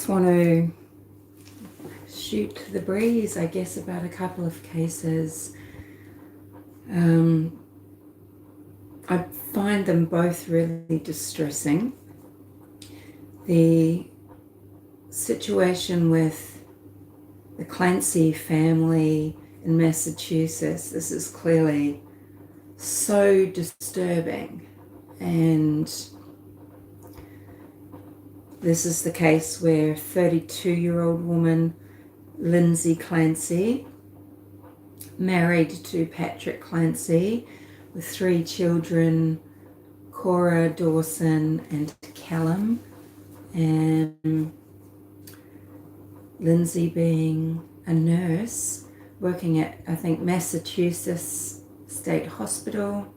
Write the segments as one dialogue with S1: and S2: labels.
S1: just want to shoot the breeze, I guess, about a couple of cases. I find them both really distressing. The situation with the Clancy family in Massachusetts, this is clearly so disturbing. And this is the case where 32-year-old woman Lindsay Clancy, married to Patrick Clancy, with 3 children, Cora, Dawson, and Callum. And Lindsay being a nurse working at, I think, Massachusetts State Hospital.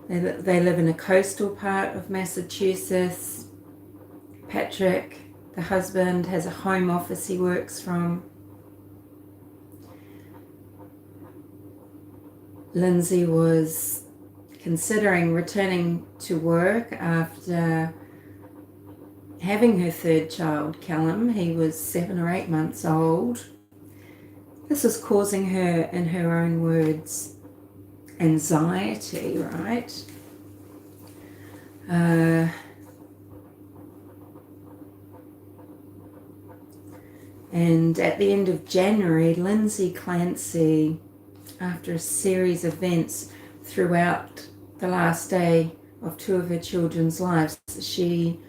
S1: They live in a coastal part of Massachusetts. Patrick, the husband, has a home office he works from. Lindsay was considering returning to work after having her 3rd child, Callum. He was 7 or 8 months old. This was causing her, in her own words, anxiety, right? And at the end of January, Lindsay Clancy, after a series of events throughout the last day of 2 of her children's lives, she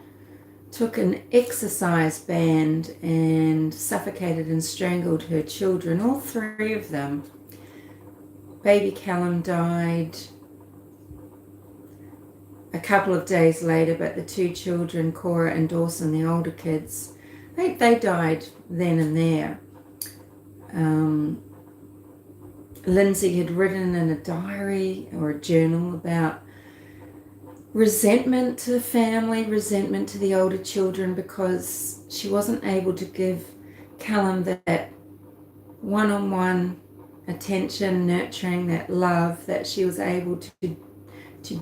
S1: took an exercise band and suffocated and strangled her children, all 3 of them. Baby Callum died a couple of days later, but the 2 children, Cora and Dawson, the older kids, they died then and there. Lindsay had written in a diary or a journal about resentment to the family, resentment to the older children, because she wasn't able to give Callum that one-on-one attention, nurturing, that love that she was able to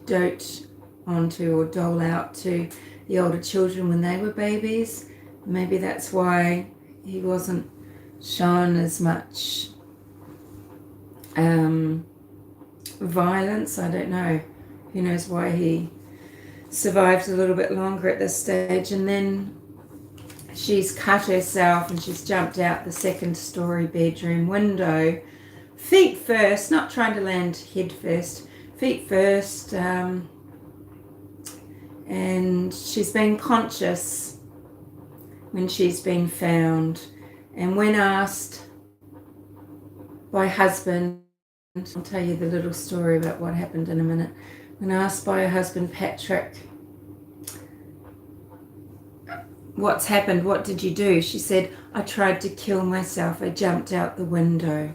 S1: dote onto or dole out to the older children when they were babies. Maybe that's why he wasn't shown as much violence. I don't know. Who knows why he survived a little bit longer at this stage. And then she's cut herself and she's jumped out the 2nd-story bedroom window, feet first, not trying to land head first, feet first. And she's been conscious when she's been found. And when asked by husband, I'll tell you the little story about what happened in a minute. When asked by her husband, Patrick, what's happened, what did you do? She said, I tried to kill myself. I jumped out the window.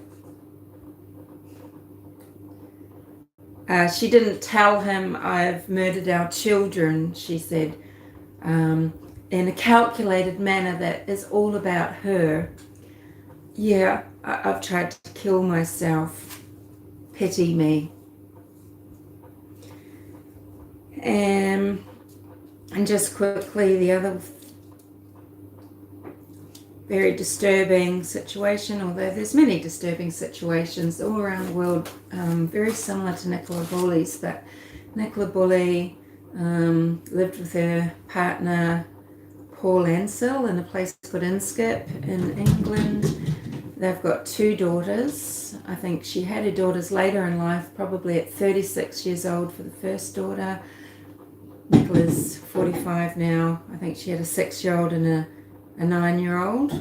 S1: She didn't tell him, I've murdered our children, she said, in a calculated manner that is all about her. Yeah, I've tried to kill myself. Pity me. And just quickly, the other very disturbing situation, although there's many disturbing situations all around the world, very similar to Nicola Bulley's, but Nicola Bulley lived with her partner Paul Ansell in a place called Inskip in England. They've got 2 daughters. I think she had her daughters later in life, probably at 36 years old for the first daughter. Nicola's 45 now. I think she had a 6-year-old and a 9-year-old.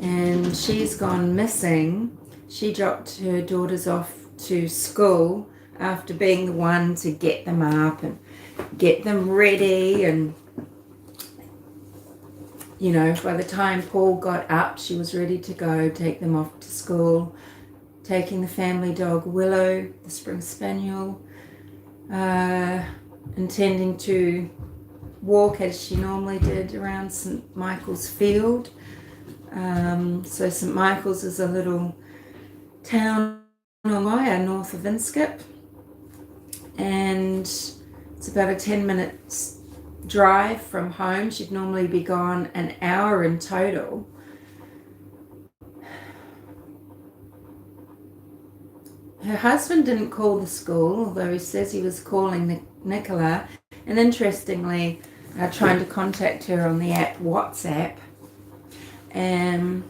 S1: And she's gone missing. She dropped her daughters off to school after being the one to get them up and get them ready. And, you know, by the time Paul got up, she was ready to go, take them off to school, taking the family dog Willow, the Spring Spaniel, intending to walk as she normally did around St. Michael's Field. So St. Michael's is a little town on Wire north of Inskip, and it's about a 10-minute drive from home. She'd normally be gone an hour in total. Her husband didn't call the school, although he says he was calling Nicola, and interestingly, trying to contact her on the app WhatsApp. And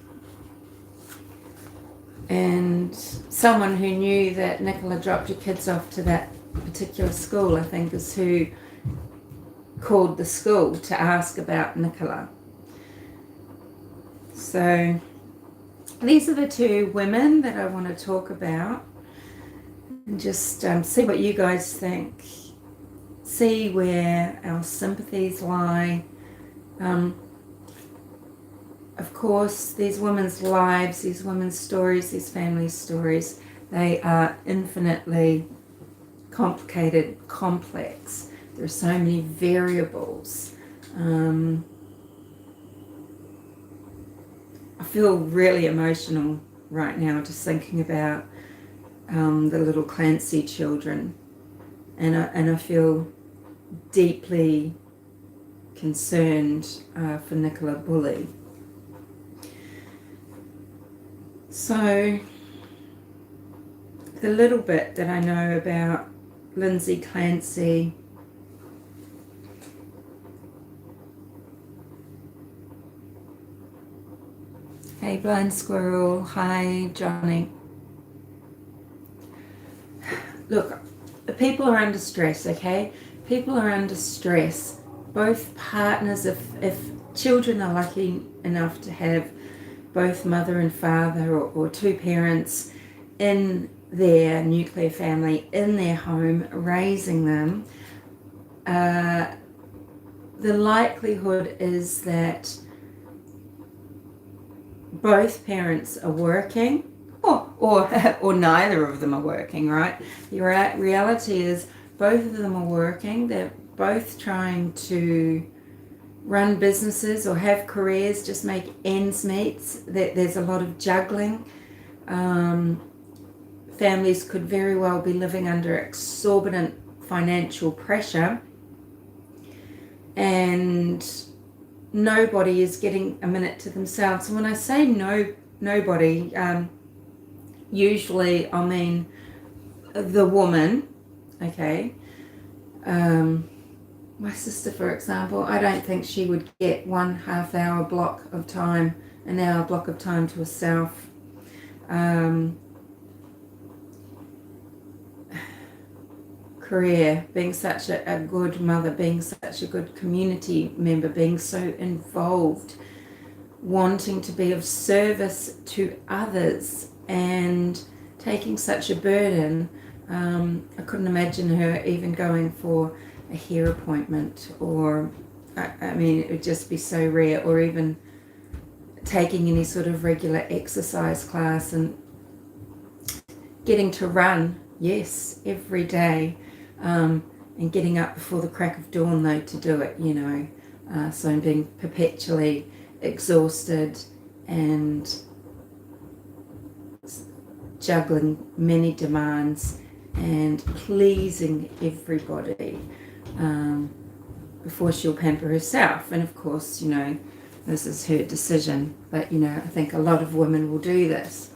S1: someone who knew that Nicola dropped her kids off to that particular school, I think, is who called the school to ask about Nicola. So these are the two women that I want to talk about, and just see what you guys think, see where our sympathies lie. Of course, these women's lives, these women's stories, these family stories, they are infinitely complicated, complex. There are so many variables. I feel really emotional right now just thinking about the little Clancy children, and I feel deeply concerned for Nicola Bulley. So the little bit that I know about Lindsay Clancy, hey Blind Squirrel, hi Johnny. Look, people are under stress, okay? People are under stress. Both partners, if children are lucky enough to have both mother and father or two parents in their nuclear family, in their home, raising them, the likelihood is that both parents are working, or neither of them are working, right? The reality is both of them are working. They're both trying to run businesses or have careers, just make ends meet. There's a lot of juggling. Families could very well be living under exorbitant financial pressure, and nobody is getting a minute to themselves. And when I say nobody, usually I mean the woman, okay? My sister, for example, I don't think she would get 1 half-hour block of time, an hour block of time to herself. Career, being such a good mother, being such a good community member, being so involved, wanting to be of service to others, and taking such a burden. I couldn't imagine her even going for a hair appointment, or I mean, it would just be so rare, or even taking any sort of regular exercise class, and getting to run, yes, every day, and getting up before the crack of dawn though to do it, you know. So I'm being perpetually exhausted and juggling many demands and pleasing everybody before she'll pamper herself. And of course, you know, this is her decision, but you know, I think a lot of women will do this.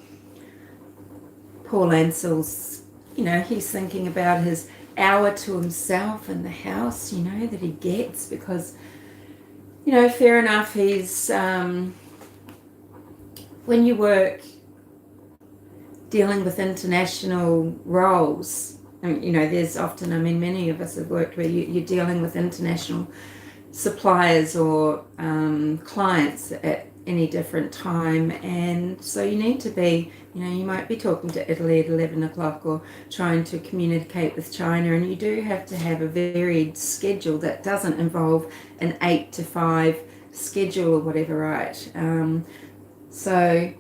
S1: Paul Ansell's, you know, he's thinking about his hour to himself in the house, you know, that he gets, because, you know, fair enough, he's when you work dealing with international roles, and you know, there's often, I mean, many of us have worked where you're dealing with international suppliers or clients at any different time, and so you need to be, you know, you might be talking to Italy at 11 o'clock or trying to communicate with China, and you do have to have a varied schedule that doesn't involve an 8 to 5 schedule or whatever, right? So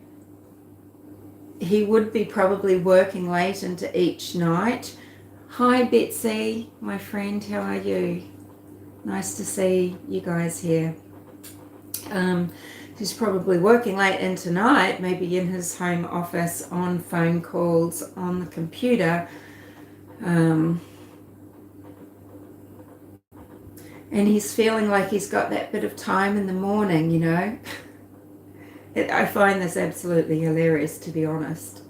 S1: he would be probably working late into each night. Hi Betsy, my friend, how are you? Nice to see you guys here. He's probably working late into night, maybe in his home office, on phone calls, on the computer. And And he's feeling like he's got that bit of time in the morning, you know. I find this absolutely hilarious, to be honest.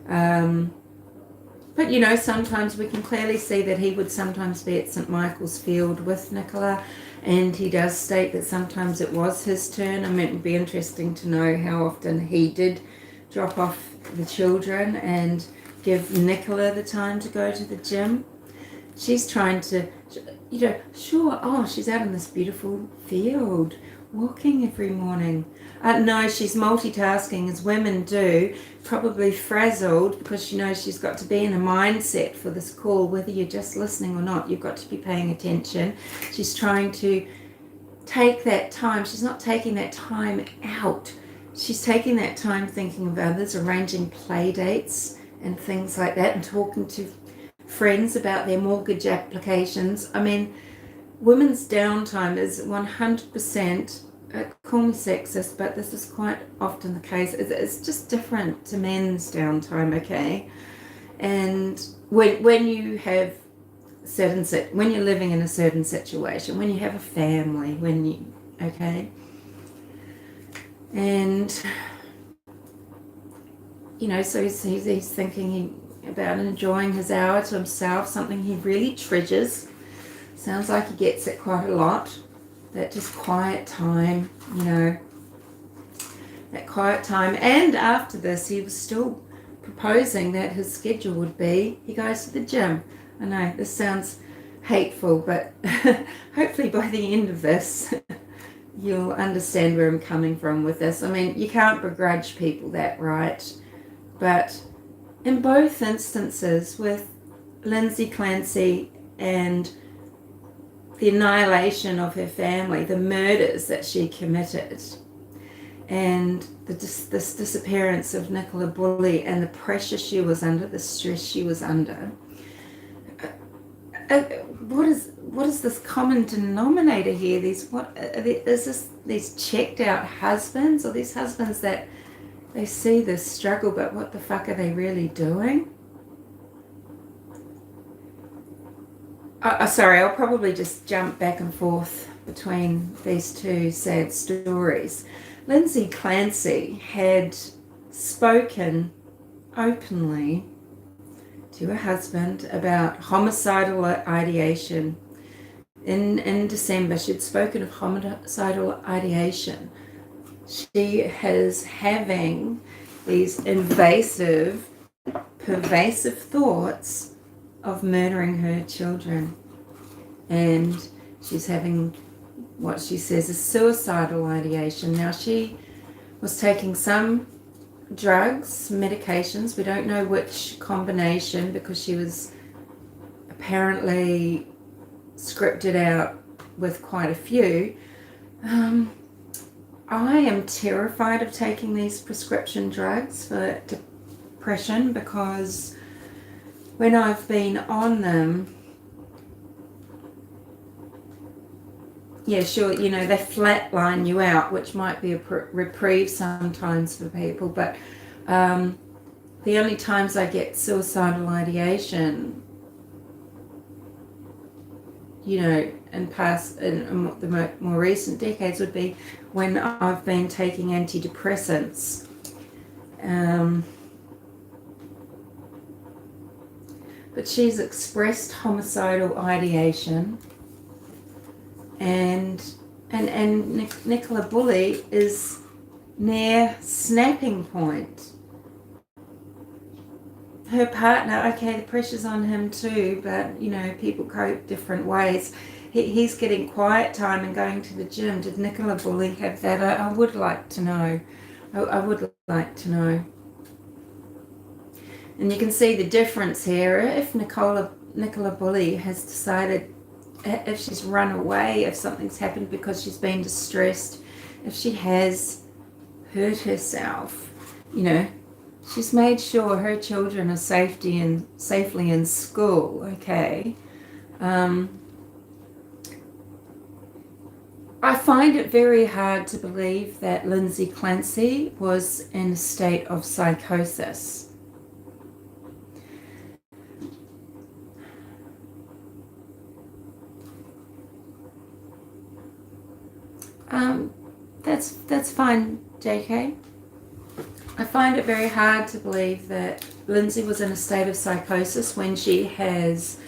S1: But, you know, sometimes we can clearly see that he would sometimes be at St. Michael's Field with Nicola, and he does state that sometimes it was his turn. I mean, it would be interesting to know how often he did drop off the children and give Nicola the time to go to the gym. She's trying to, you know, sure, oh, she's out in this beautiful field, walking every morning. No, she's multitasking, as women do, probably frazzled because she knows she's got to be in a mindset for this call, whether you're just listening or not. You've got to be paying attention. She's trying to take that time. She's not taking that time out. She's taking that time thinking of others, arranging play dates and things like that, and talking to friends about their mortgage applications. I mean, women's downtime is 100%, call me sexist, but this is quite often the case. It's just different to men's downtime, okay? And when you have when you're living in a certain situation, when you have a family, okay? And, you know, so he's thinking about enjoying his hour to himself, something he really treasures. Sounds like he gets it quite a lot. That just quiet time, you know, that quiet time. And after this, he was still proposing that his schedule would be, he goes to the gym. I know, this sounds hateful, but hopefully by the end of this, you'll understand where I'm coming from with this. I mean, you can't begrudge people that, right? But in both instances, with Lindsay Clancy and the annihilation of her family, the murders that she committed, and this disappearance of Nicola Bulley and the pressure she was under, the stress she was under, what is this common denominator here? These checked out husbands, or these husbands that they see this struggle, but what the fuck are they really doing? Sorry, I'll probably just jump back and forth between these two sad stories. Lindsay Clancy had spoken openly to her husband about homicidal ideation. In December, she'd spoken of homicidal ideation. She is having these invasive, pervasive thoughts of murdering her children, and she's having what she says is suicidal ideation. Now, she was taking some drugs, medications, we don't know which combination, because she was apparently scripted out with quite a few. I am terrified of taking these prescription drugs for depression, because when I've been on them, yeah, sure, you know, they flatline you out, which might be a reprieve sometimes for people, but the only times I get suicidal ideation, you know, in the more recent decades would be when I've been taking antidepressants. But she's expressed homicidal ideation, and Nicola Bulley is near snapping point. Her partner, okay, the pressure's on him too, but, you know, people cope different ways. He's getting quiet time and going to the gym. Did Nicola Bulley have that? I would like to know. I would like to know. And you can see the difference here. If Nicola Bulley has decided, if she's run away, if something's happened because she's been distressed, if she has hurt herself, you know, she's made sure her children are safely in school, okay? I find it very hard to believe that Lindsay Clancy was in a state of psychosis. That's fine, JK. I find it very hard to believe that Lindsay was in a state of psychosis when she has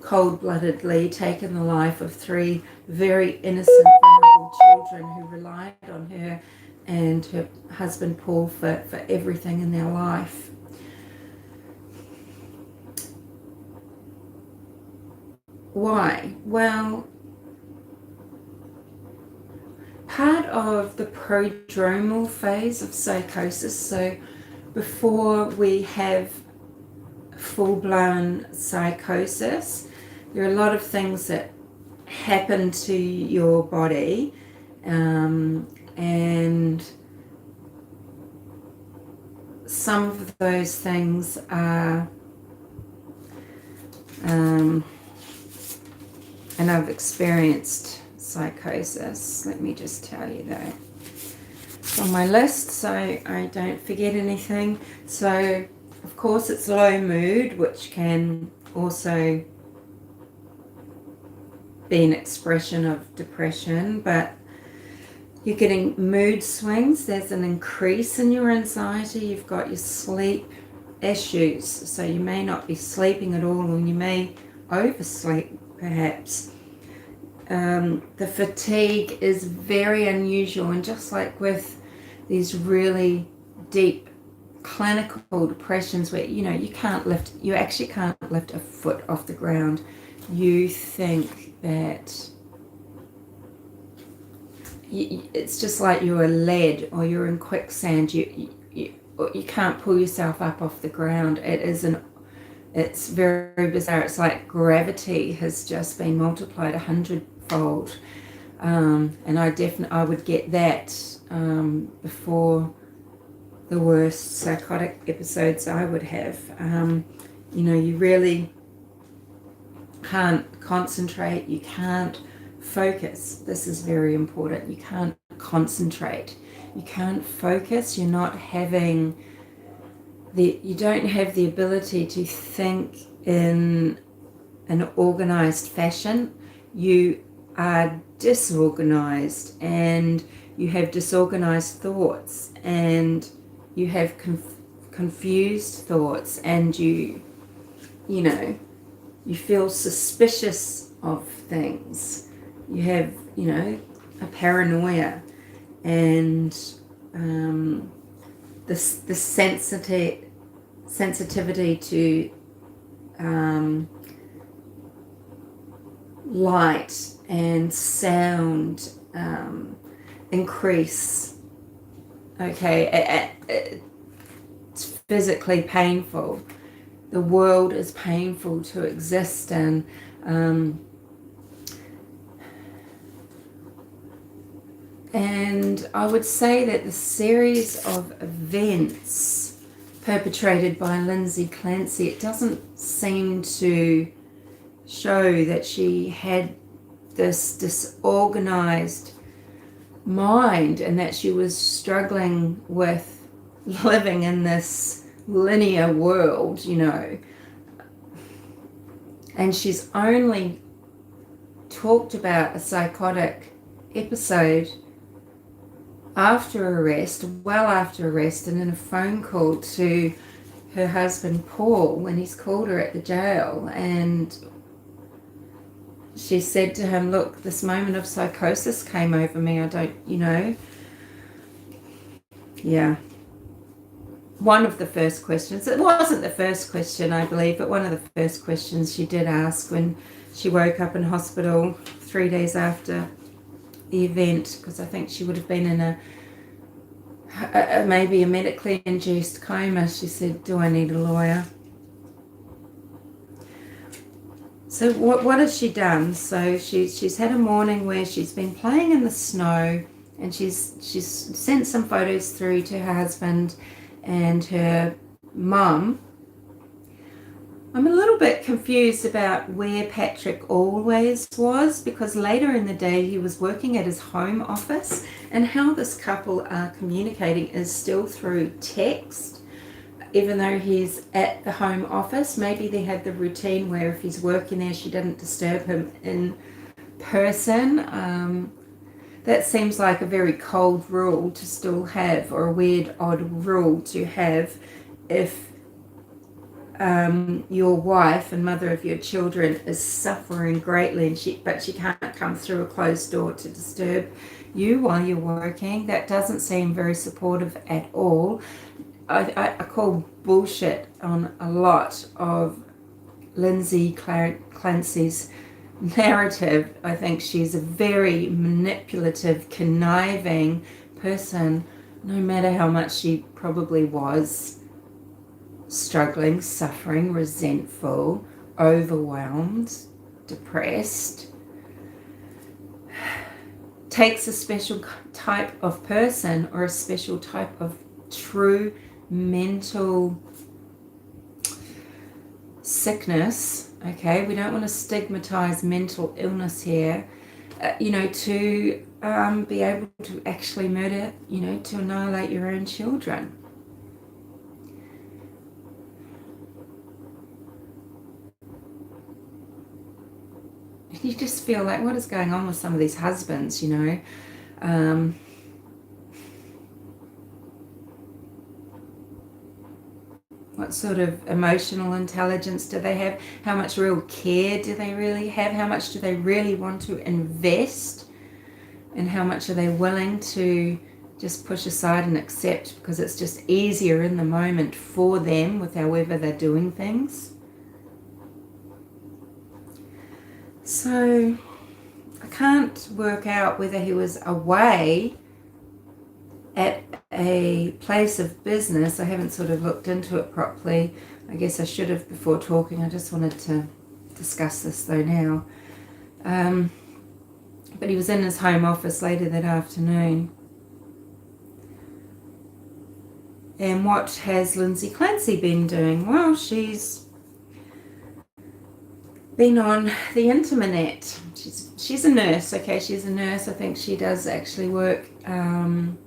S1: cold-bloodedly taken the life of 3 very innocent, vulnerable children who relied on her and her husband Paul for everything in their life. Why? Well, part of the prodromal phase of psychosis, so before we have full-blown psychosis, there are a lot of things that happen to your body, and some of those things are, and I've experienced psychosis. Let me just tell you that. It's on my list so I don't forget anything. So, of course, it's low mood, which can also be an expression of depression, but you're getting mood swings. There's an increase in your anxiety. You've got your sleep issues, so you may not be sleeping at all, or you may oversleep perhaps. The fatigue is very unusual, and just like with these really deep clinical depressions where you actually can't lift a foot off the ground, you think that it's just like you're lead or you're in quicksand. You can't pull yourself up off the ground. It's very bizarre. It's like gravity has just been multiplied 100-fold. And I would get that before the worst psychotic episodes I would have. You really can't concentrate. You can't focus. This is very important. You can't concentrate. You can't focus. You don't have the ability to think in an organized fashion. You are disorganized, and you have disorganized thoughts, and you have confused thoughts, and you feel suspicious of things. You have, a paranoia, and the sensitivity to light and sound increase. Okay, it's physically painful. The world is painful to exist in. And I would say that the series of events perpetrated by Lindsay Clancy, it doesn't seem to show that she had this disorganized mind and that she was struggling with living in this linear world, And she's only talked about a psychotic episode after arrest, well after arrest, and in a phone call to her husband Paul when he's called her at the jail, and she said to him, look, this moment of psychosis came over me. I don't, yeah. One of the first questions, it wasn't the first question, I believe, but one of the first questions she did ask when she woke up in hospital 3 days after the event, because I think she would have been in maybe a medically induced coma. She said, do I need a lawyer? So what has she done? So she's had a morning where she's been playing in the snow, and she's sent some photos through to her husband and her mum. I'm a little bit confused about where Patrick always was, because later in the day he was working at his home office, and how this couple are communicating is still through text, even though he's at the home office. Maybe they had the routine where if he's working there, she didn't disturb him in person. that seems like a very cold rule to still have, or a weird, odd rule to have if your wife and mother of your children is suffering greatly, and but she can't come through a closed door to disturb you while you're working. That doesn't seem very supportive at all. I call bullshit on a lot of Lindsay Clancy's narrative. I think she's a very manipulative, conniving person, no matter how much she probably was struggling, suffering, resentful, overwhelmed, depressed. Takes a special type of person, or a special type of true mental sickness. Okay, we don't want to stigmatize mental illness here, to be able to actually murder, to annihilate your own children. You just feel like, what is going on with some of these husbands, what sort of emotional intelligence do they have? How much real care do they really have? How much do they really want to invest? And how much are they willing to just push aside and accept because it's just easier in the moment for them with however they're doing things? So I can't work out whether he was away at a place of business. I haven't sort of looked into it properly. I guess I should have before talking. I just wanted to discuss this though now. But he was in his home office later that afternoon. And what has Lindsay Clancy been doing? Well, she's been on the internet. She's a nurse, okay? She's a nurse. I think she does actually work in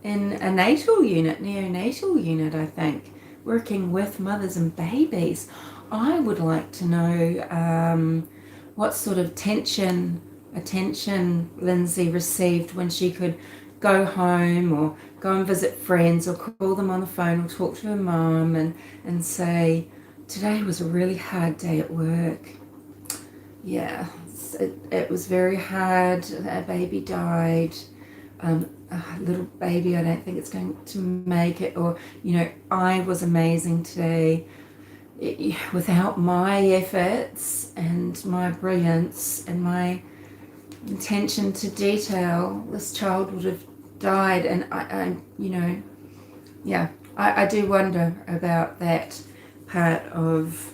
S1: a neonatal unit, I think, working with mothers and babies. I would like to know what sort of attention Lindsay received when she could go home or go and visit friends or call them on the phone or talk to her mum and say, today was a really hard day at work. Yeah, it was very hard. A baby died. A little baby, I don't think it's going to make it. Or, I was amazing today. Without my efforts and my brilliance and my attention to detail, this child would have died. And I do wonder about that part of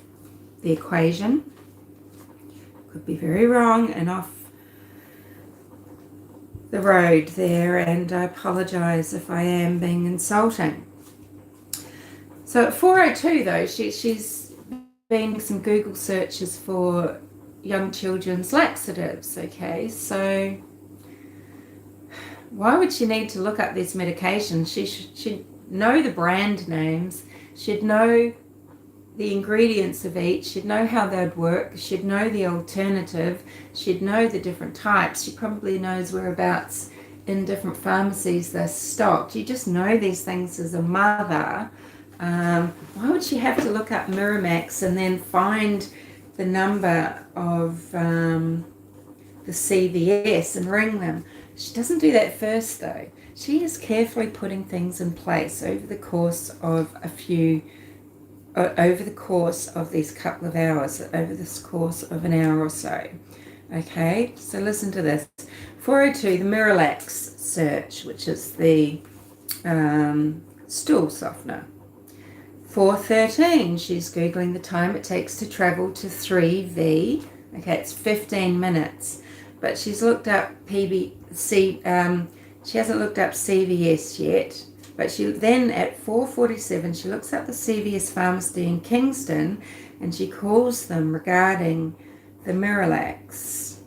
S1: the equation. Could be very wrong and off the road there, and I apologise if I am being insulting. So at 4:02 though, she's been some Google searches for young children's laxatives. Okay, so why would she need to look up these medications? She'd know the brand names. She'd know the ingredients of each. She'd know how they'd work. She'd know the alternative. She'd know the different types. She probably knows whereabouts in different pharmacies they're stocked. You just know these things as a mother. Why would she have to look up Miramax and then find the number of the CVS and ring them? She doesn't do that first though. She is carefully putting things in place over the course of these couple of hours, over this course of an hour or so. Okay, so listen to this. 4:02, the Miralax search, which is the stool softener. 4:13, she's Googling the time it takes to travel to 3V. Okay, it's 15 minutes. But she's looked up she hasn't looked up CVS yet. But she then at 4:47, she looks up the CVS pharmacy in Kingston and she calls them regarding the Miralax.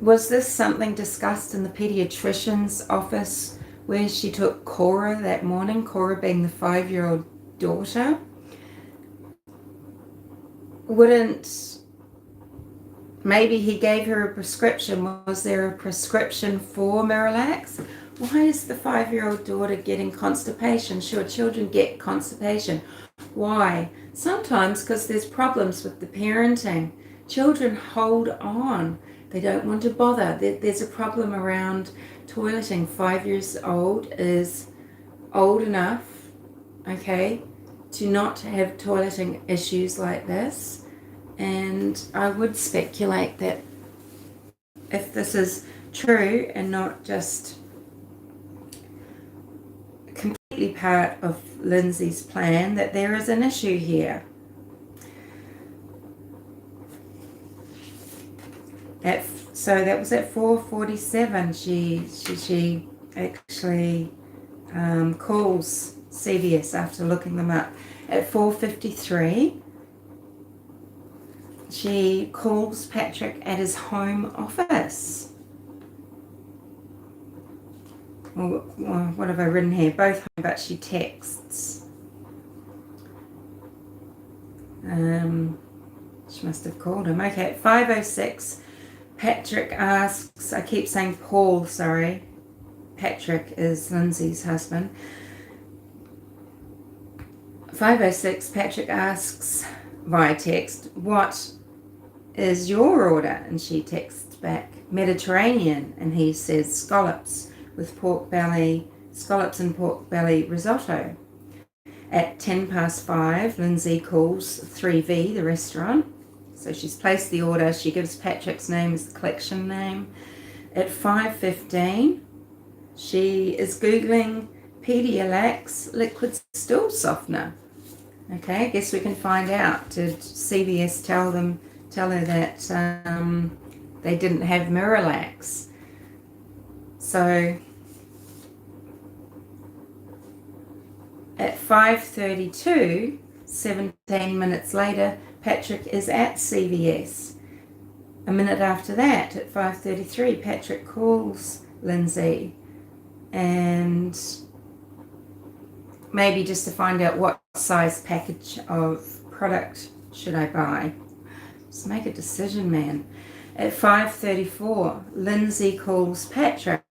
S1: Was this something discussed in the pediatrician's office where she took Cora that morning, Cora being the 5-year-old daughter? Wouldn't maybe he gave her a prescription. Was there a prescription for Miralax? Why is the 5-year-old daughter getting constipation? Sure, children get constipation. Why? Sometimes because there's problems with the parenting. Children hold on. They don't want to bother. There's a problem around toileting. 5 years old is old enough, okay, to not have toileting issues like this. And I would speculate that if this is true and not just completely part of Lindsay's plan, that there is an issue here. So that was at 4:47. She actually calls CVS after looking them up. At 4:53, she calls Patrick at his home office. Well, what have I written here? Both home, but she texts. She must have called him. Okay, at 5:06, Patrick asks, I keep saying Paul, sorry. Patrick is Lindsay's husband. 5:06, Patrick asks via text, what is your order? And she texts back, Mediterranean. And he says scallops with pork belly, scallops and pork belly risotto. At 5:10, Lindsay calls 3V, the restaurant. So she's placed the order. She gives Patrick's name as the collection name. At 5:15, she is Googling Pedialax liquid stool softener. Okay, I guess we can find out. Did CVS tell her that they didn't have Miralax? So at 5:32, 17 minutes later, Patrick is at CVS. A minute after that, at 5:33, Patrick calls Lindsay, and maybe just to find out what size package of product should I buy. Just make a decision, man. At 5:34, Lindsay calls Patrick.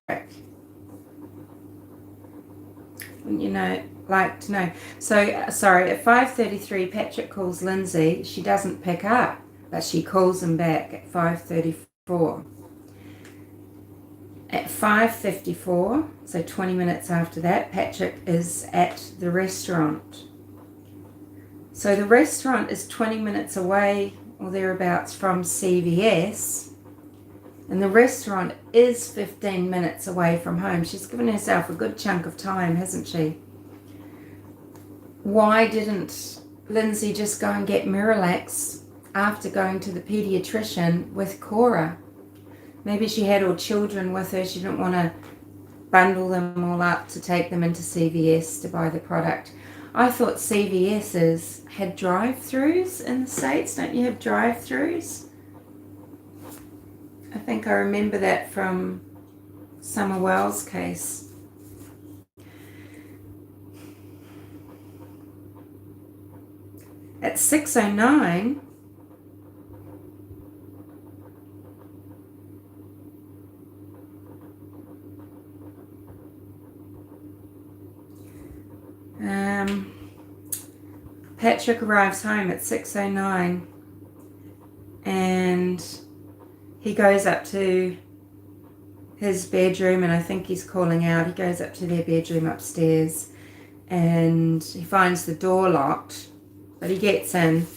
S1: Wouldn't like to know? So, sorry, at 5:33, Patrick calls Lindsay. She doesn't pick up, but she calls him back at 5:34. At 5:54, so 20 minutes after that, Patrick is at the restaurant. So the restaurant is 20 minutes away or thereabouts from CVS, and the restaurant is 15 minutes away from home. She's given herself a good chunk of time, hasn't she? Why didn't Lindsay just go and get Miralax after going to the pediatrician with Cora? Maybe she had all children with her. She didn't want to bundle them all up to take them into CVS to buy the product. I thought CVS's had drive-thrus in the States. Don't you have drive-thrus? I think I remember that from Summer Wells' case. At 6:09, Patrick arrives home at 6:09, and he goes up to his bedroom, and I think he's calling out. He goes up to their bedroom upstairs, and he finds the door locked, but he gets in.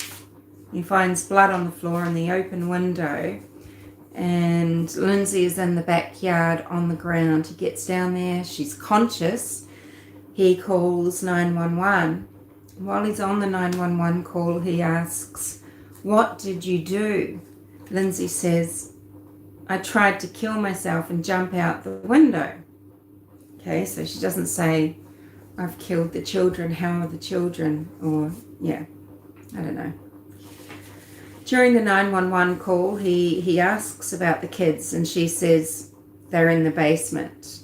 S1: He finds blood on the floor in the open window, and Lindsay is in the backyard on the ground. He gets down there. She's conscious. He calls 911. While he's on the 911 call, he asks, "What did you do?" Lindsay says, "I tried to kill myself and jump out the window." Okay, so she doesn't say, "I've killed the children, how are the children?" Or, yeah, I don't know. During the 911 call, he asks about the kids, and she says they're in the basement.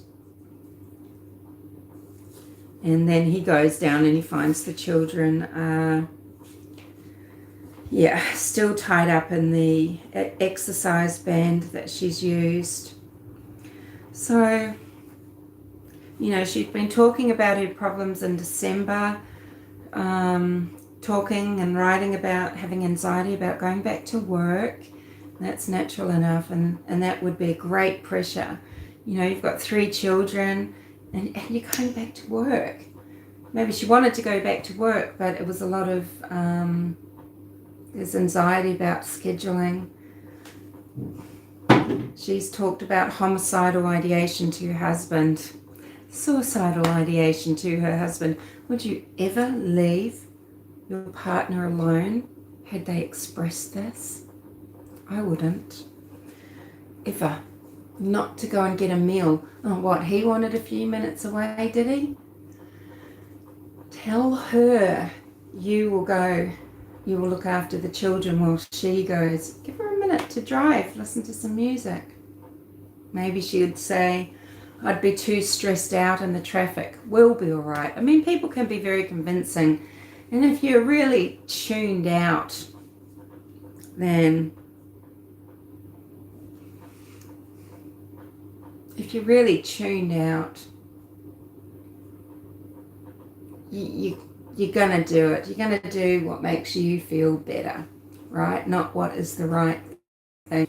S1: And then he goes down and he finds the children Yeah, still tied up in the exercise band that she's used. So, she'd been talking about her problems in December, talking and writing about having anxiety about going back to work. That's natural enough, and that would be great pressure. You've got 3 children, and you're going back to work. Maybe she wanted to go back to work, but it was a lot of, there's anxiety about scheduling. She's talked about homicidal ideation to her husband, suicidal ideation to her husband. Would you ever leave your partner alone had they expressed this? I wouldn't. Ever. Not to go and get a meal. Oh, what, he wanted a few minutes away, did he? Tell her you will go. You will look after the children while she goes. Give her a minute to drive, listen to some music. Maybe she would say, I'd be too stressed out in the traffic. We'll be all right. I mean, people can be very convincing. And if you're really tuned out, then you're going to do it. You're going to do what makes you feel better, right? Not what is the right thing.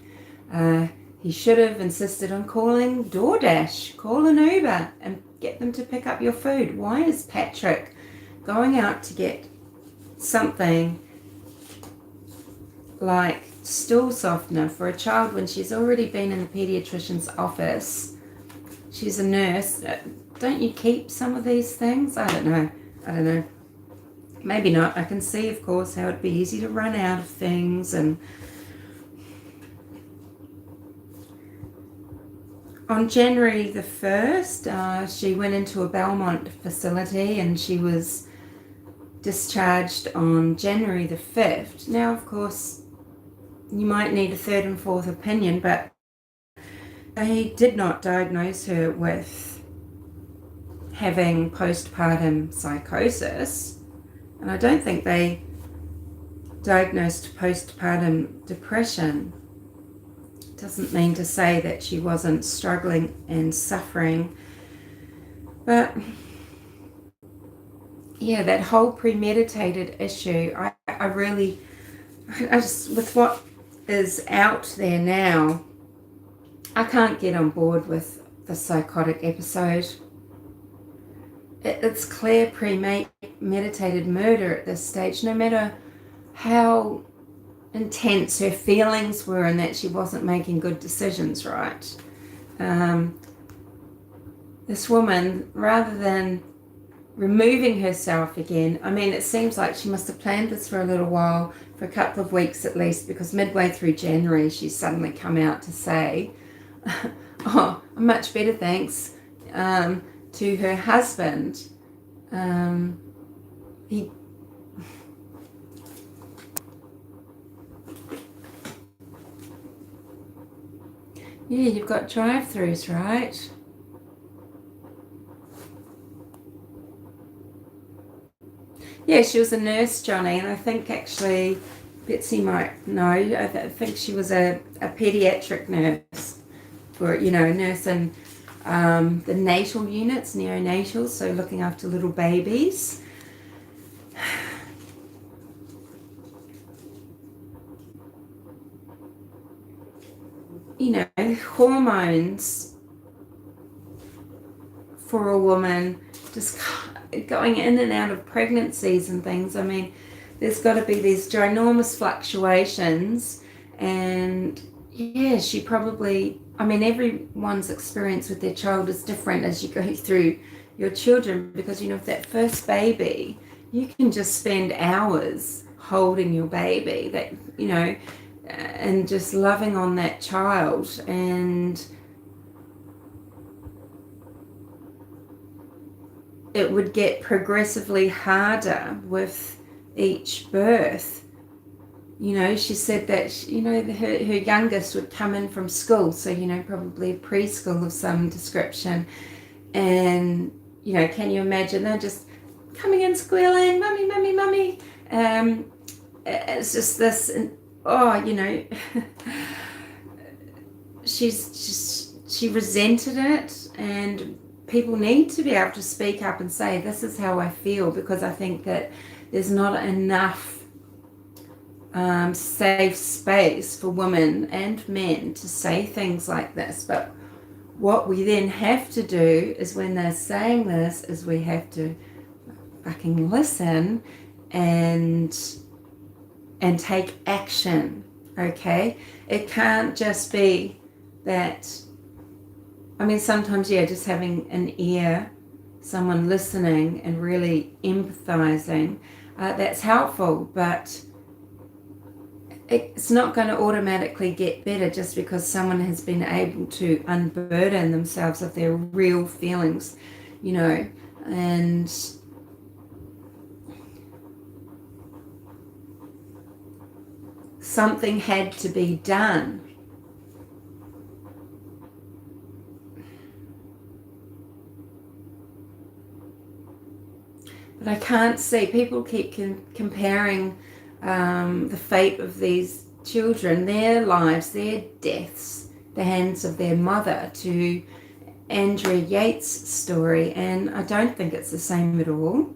S1: He should have insisted on calling DoorDash, call an Uber and get them to pick up your food. Why is Patrick going out to get something like stool softener for a child when she's already been in the pediatrician's office? She's a nurse. Don't you keep some of these things? I don't know. Maybe not. I can see, of course, how it'd be easy to run out of things. And on January the 1st, she went into a Belmont facility and she was discharged on January the 5th. Now, of course, you might need a 3rd and 4th opinion, but they did not diagnose her with having postpartum psychosis, and I don't think they diagnosed postpartum depression. Doesn't mean to say that she wasn't struggling and suffering, but yeah, that whole premeditated issue, I just, with what is out there now, I can't get on board with the psychotic episode. It's clear premeditated murder at this stage, no matter how intense her feelings were and that she wasn't making good decisions, right? This woman, rather than removing herself again, I mean, it seems like she must have planned this for a little while, for a couple of weeks at least, because midway through January she's suddenly come out to say, oh, I'm much better, thanks, to her husband. Yeah, you've got drive-throughs, right? Yeah, she was a nurse, Johnny, and I think actually Betsy might know. I think she was a pediatric nurse, for a nurse in the natal units, neonatal, so looking after little babies. Hormones for a woman, just going in and out of pregnancies and things. I mean, there's got to be these ginormous fluctuations, and yeah, she probably, I mean, everyone's experience with their child is different as you go through your children, because with that first baby, you can just spend hours holding your baby, that and just loving on that child, and it would get progressively harder with each birth. She said that her youngest would come in from school, so probably preschool of some description, and can you imagine, they're just coming in squealing, mummy, mummy, mummy, it's just this, oh, she resented it, and people need to be able to speak up and say, this is how I feel, because I think that there's not enough safe space for women and men to say things like this. But what we then have to do is, when they're saying this, is we have to fucking listen and take action. Okay, it can't just be that. I mean, sometimes, just having an ear, someone listening and really empathizing, that's helpful, but it's not going to automatically get better just because someone has been able to unburden themselves of their real feelings, and something had to be done. But I can't see, people keep comparing the fate of these children, their lives, their deaths, the hands of their mother, to Andrea Yates' story, and I don't think it's the same at all.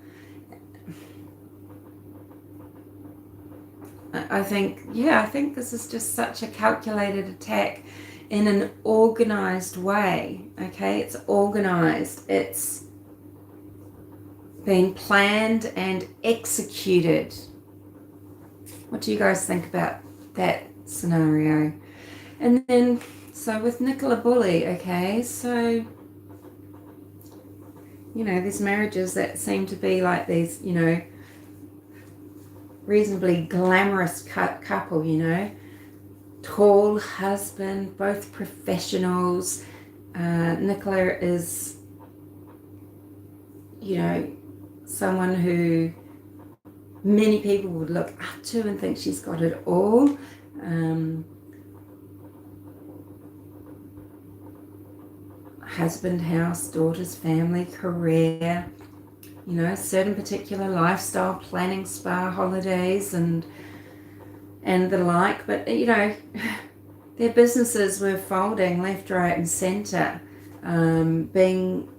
S1: I think this is just such a calculated attack in an organized way. Okay, it's organized, it's being planned and executed. What do you guys think about that scenario? And then, so with Nicola Bulley, okay, so, these marriages that seem to be like these, reasonably glamorous couple, tall husband, both professionals. Nicola is, someone who many people would look up to and think she's got it all. Husband, house, daughters, family, career, certain particular lifestyle, planning spa holidays and the like. But, their businesses were folding left, right and centre, being,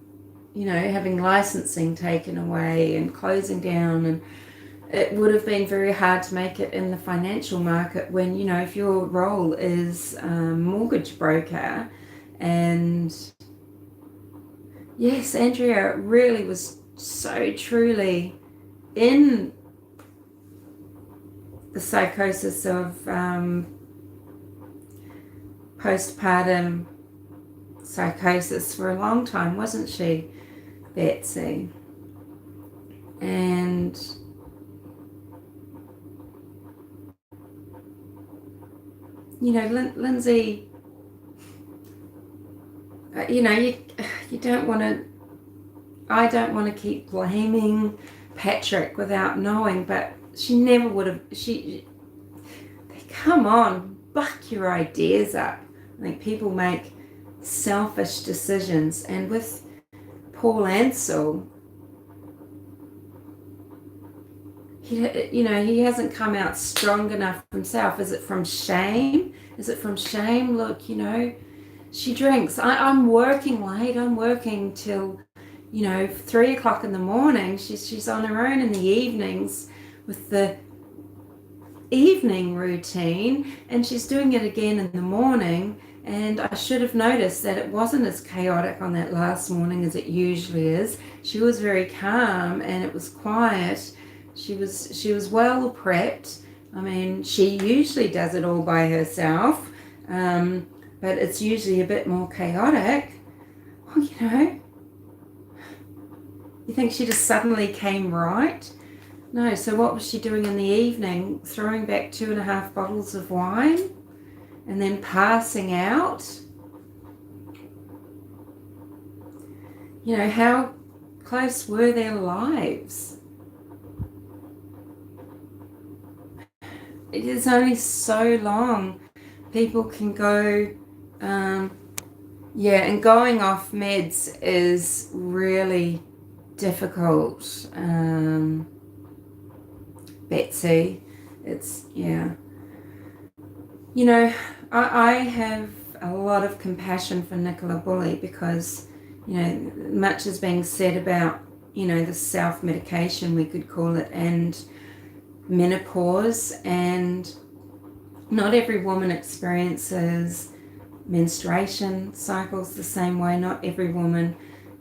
S1: having licensing taken away and closing down, and it would have been very hard to make it in the financial market when, if your role is mortgage broker. And yes, Andrea really was so truly in the psychosis of postpartum psychosis for a long time, wasn't she, Betsy? And Lindsay, you don't want to, I don't want to keep blaming Patrick without knowing, but she never would have, come on, buck your ideas up. I think people make selfish decisions, and with Paul Ansell, he hasn't come out strong enough himself. Is it from shame? Look, she drinks. I'm working late. I'm working till, 3 o'clock in the morning. She's on her own in the evenings with the evening routine, and she's doing it again in the morning. And I should have noticed that it wasn't as chaotic on that last morning as it usually is. She was very calm and it was quiet. She was well prepped. I mean, she usually does it all by herself, but it's usually a bit more chaotic. Well, you think she just suddenly came right? No, so what was she doing in the evening? Throwing back 2.5 bottles of wine and then passing out? How close were their lives? It is only so long people can go, and going off meds is really difficult, Betsy. It's, yeah. You know, I have a lot of compassion for Nicola Bulley because, you know, much is being said about, you know, the self-medication, we could call it, and menopause, and not every woman experiences menstruation cycles the same way. Not every woman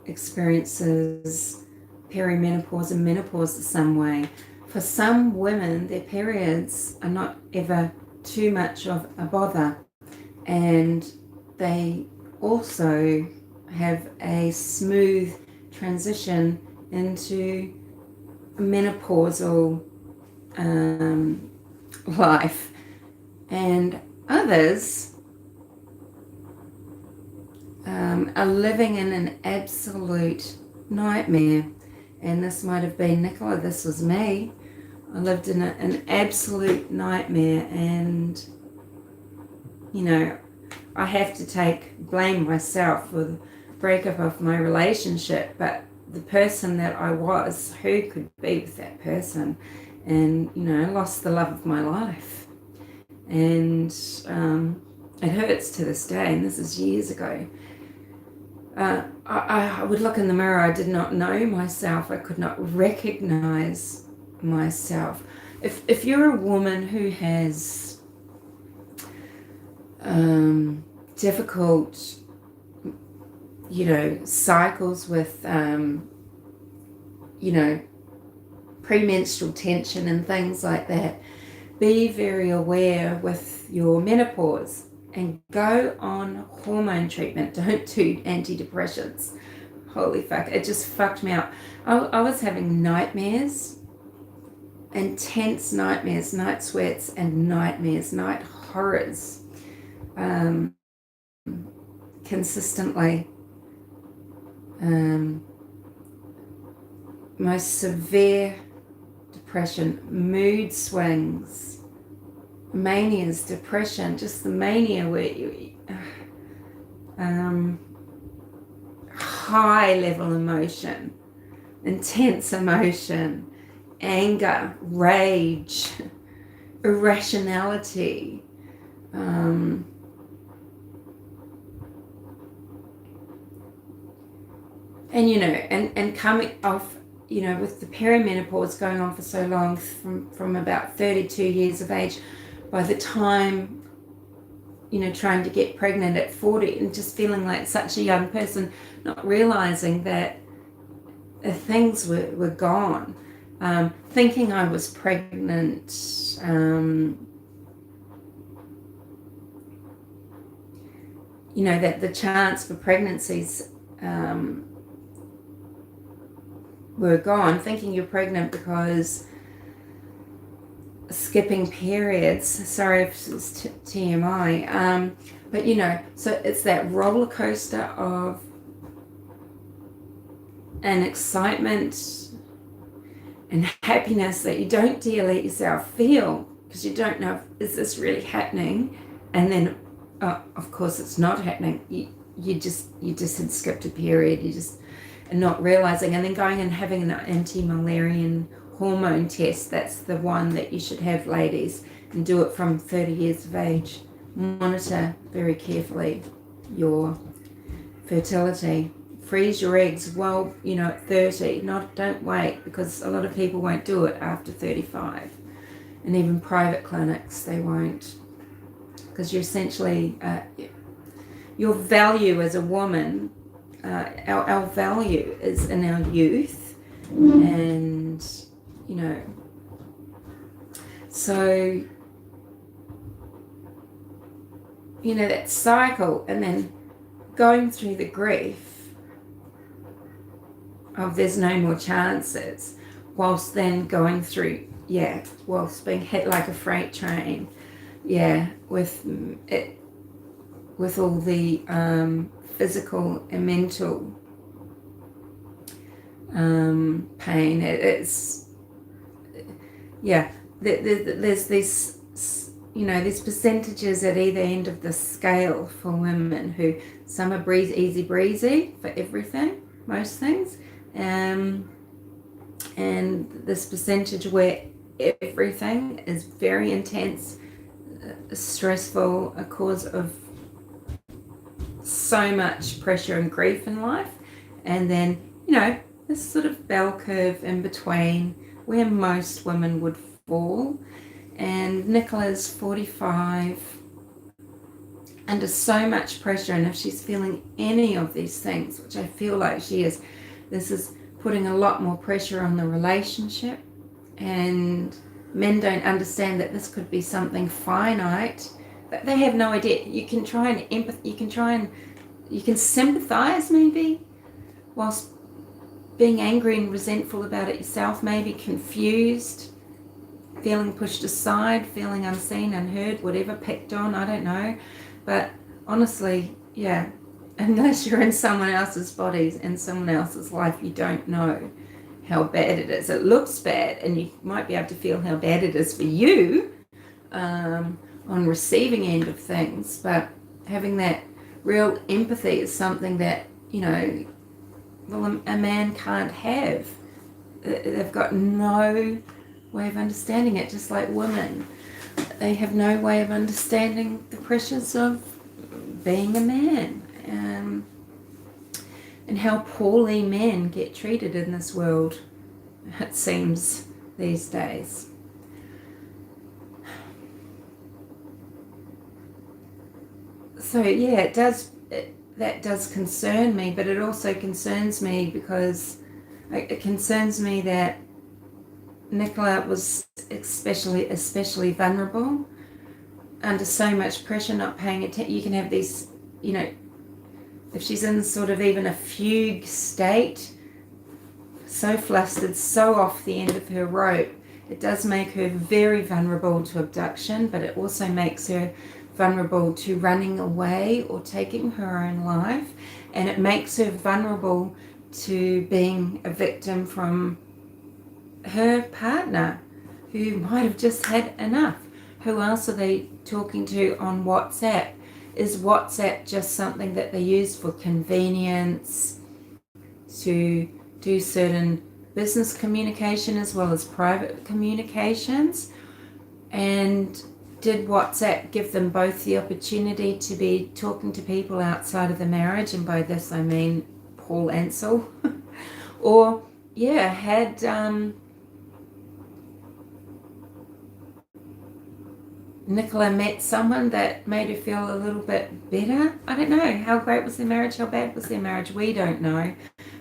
S1: experiences perimenopause and menopause the same way. For some women, their periods are not ever too much of a bother, and they also have a smooth transition into menopausal life, and others are living in an absolute nightmare. And this might have been Nicola, this was me. I lived in an absolute nightmare, and, you know, I have to blame myself for the breakup of my relationship, but the person that I was, who could be with that person? And, you know, I lost the love of my life. And it hurts to this day, and this is years ago. I would look in the mirror, I did not know myself, I could not recognize myself. If you're a woman who has difficult, you know, cycles with, you know, premenstrual tension and things like that, be very aware with your menopause and go on hormone treatment. Don't do antidepressants. Holy fuck, it just fucked me up. I was having nightmares, intense nightmares, night sweats and nightmares, night horrors, consistently. Most severe depression, mood swings, manias, depression, just the mania where you high level emotion, intense emotion, anger, rage, irrationality, and, you know, and coming off, you know, with the perimenopause going on for so long, from about 32 years of age, by the time, you know, trying to get pregnant at 40 and just feeling like such a young person, not realizing that things were gone, thinking I was pregnant, you know, that the chance for pregnancies were gone, thinking you're pregnant because skipping periods, sorry if it's TMI, but, you know, so it's that roller coaster of an excitement and happiness that you don't dare let yourself feel, because you don't know, is this really happening? And then, of course, it's not happening. You just had skipped a period. You just are not realizing, and then going and having an anti-Mullerian hormone test. That's the one that you should have, ladies, and do it from 30 years of age. Monitor very carefully your fertility. Freeze your eggs well, you know, at 30. Don't wait, because a lot of people won't do it after 35, and even private clinics, they won't, because you're essentially your value as a woman, our value is in our youth, and, you know, so, you know, that cycle, and then going through the grief of there's no more chances, whilst then going through, whilst being hit like a freight train, with all the physical and mental pain. There's these, you know, there's percentages at either end of the scale for women who, some are easy breezy for everything, most things, and this percentage where everything is very intense, stressful, a cause of so much pressure and grief in life. And then, this sort of bell curve in between where most women would fall. And Nicola's 45, under so much pressure, and if she's feeling any of these things, which I feel like she is, this is putting a lot more pressure on the relationship, and men don't understand that this could be something finite, but they have no idea. You can try and you can sympathize maybe, whilst being angry and resentful about it yourself, maybe confused, feeling pushed aside, feeling unseen, unheard, whatever, picked on, I don't know. But honestly, yeah, unless you're in someone else's body, in someone else's life, you don't know how bad it is. It looks bad, and you might be able to feel how bad it is for you on receiving end of things, but having that real empathy is something that, a man can't have. They've got no way of understanding it, just like women. They have no way of understanding the pressures of being a man, and how poorly men get treated in this world, it seems, these days. So yeah, that does concern me, but it also concerns me because it concerns me that Nicola was especially vulnerable, under so much pressure, not paying attention. You can have these, if she's in sort of even a fugue state, so flustered, so off the end of her rope, it does make her very vulnerable to abduction, but it also makes her vulnerable to running away or taking her own life, and it makes her vulnerable to being a victim from her partner, who might have just had enough. Who else are they talking to on WhatsApp? Is WhatsApp just something that they use for convenience, to do certain business communication as well as private communications? And did WhatsApp give them both the opportunity to be talking to people outside of the marriage? And by this I mean Paul Ansel. Or, had Nicola met someone that made her feel a little bit better? I don't know. How great was their marriage? How bad was their marriage? We don't know.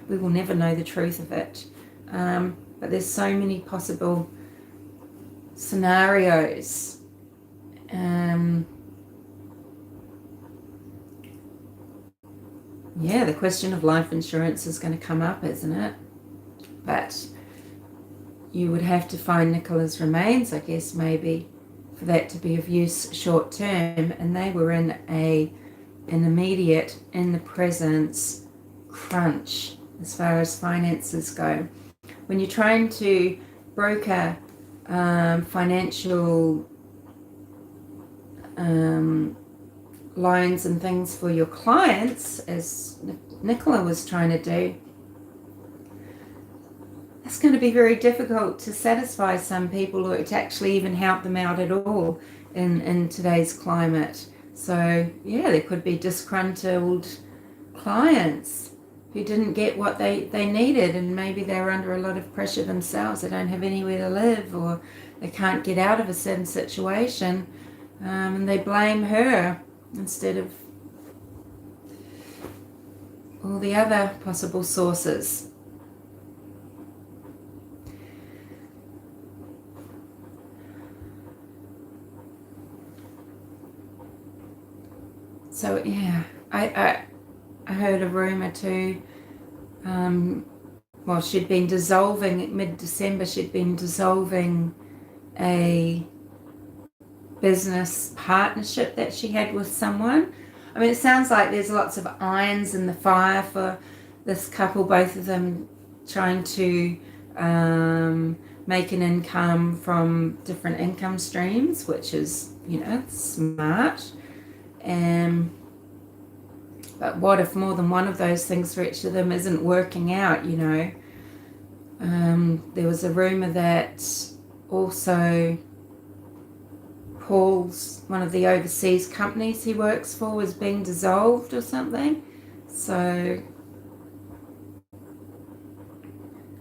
S1: We will never know the truth of it. But there's so many possible scenarios. The question of life insurance is going to come up, isn't it? But you would have to find Nicola's remains, I guess, maybe, for that to be of use short term, and they were in an immediate, in the presence crunch as far as finances go. When you're trying to broker financial loans and things for your clients, as Nicola was trying to do, it's going to be very difficult to satisfy some people or to actually even help them out at all in today's climate. So there could be disgruntled clients who didn't get what they needed, and maybe they're under a lot of pressure themselves. They don't have anywhere to live, or they can't get out of a certain situation, and they blame her instead of all the other possible sources. So I heard a rumour too. She'd been dissolving mid-December. She'd been dissolving a business partnership that she had with someone. I mean, it sounds like there's lots of irons in the fire for this couple. Both of them trying to make an income from different income streams, which is, smart. But what if more than one of those things for each of them isn't working out? There was a rumour that also one of the overseas companies he works for was being dissolved or something. So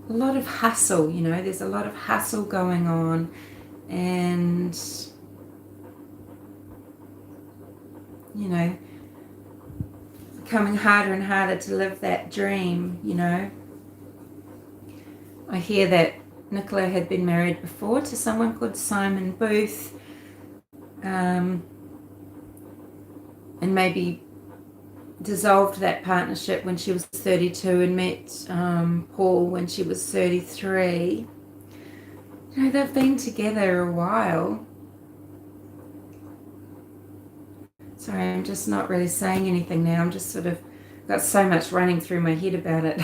S1: a lot of hustle, there's a lot of hustle going on, and becoming harder and harder to live that dream. I hear that Nicola had been married before to someone called Simon Booth, and maybe dissolved that partnership when she was 32 and met Paul when she was 33. They've been together a while. Sorry, I'm just not really saying anything now. I'm just sort of got so much running through my head about it.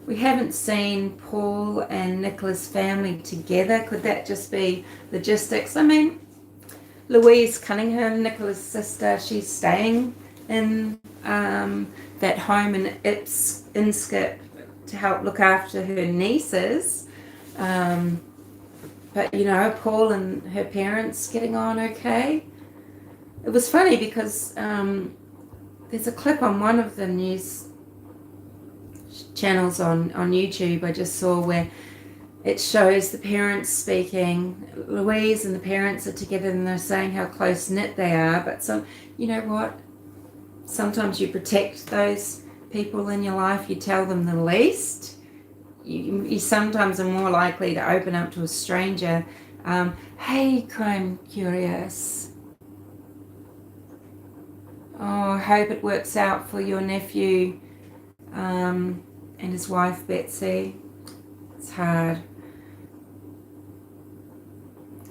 S1: We haven't seen Paul and Nicola's family together. Could that just be logistics? I mean, Louise Cunningham, Nicola's sister, she's staying in that home in Inskip to help look after her nieces. But, Paul and her parents getting on okay. It was funny because there's a clip on one of the news channels on YouTube I just saw where it shows the parents speaking. Louise and the parents are together and they're saying how close-knit they are. But you know what? Sometimes you protect those people in your life. You tell them the least. You sometimes are more likely to open up to a stranger. Hey, Crime Curious. Oh, I hope it works out for your nephew and his wife, Betsy. It's hard.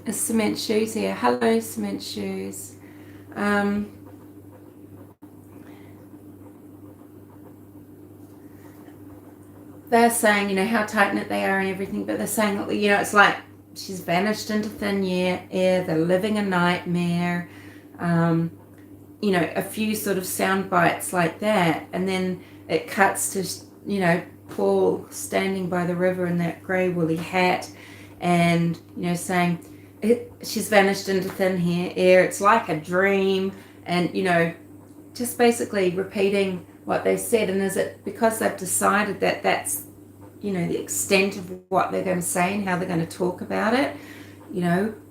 S1: Is Cement Shoes here? Hello, Cement Shoes. They're saying, how tight-knit they are and everything, but they're saying, it's like she's vanished into thin air, they're living a nightmare, a few sort of sound bites like that, and then it cuts to, Paul standing by the river in that grey woolly hat and, saying, she's vanished into thin air, it's like a dream, and, just basically repeating what they said. And is it because they've decided that that's, the extent of what they're going to say and how they're going to talk about it,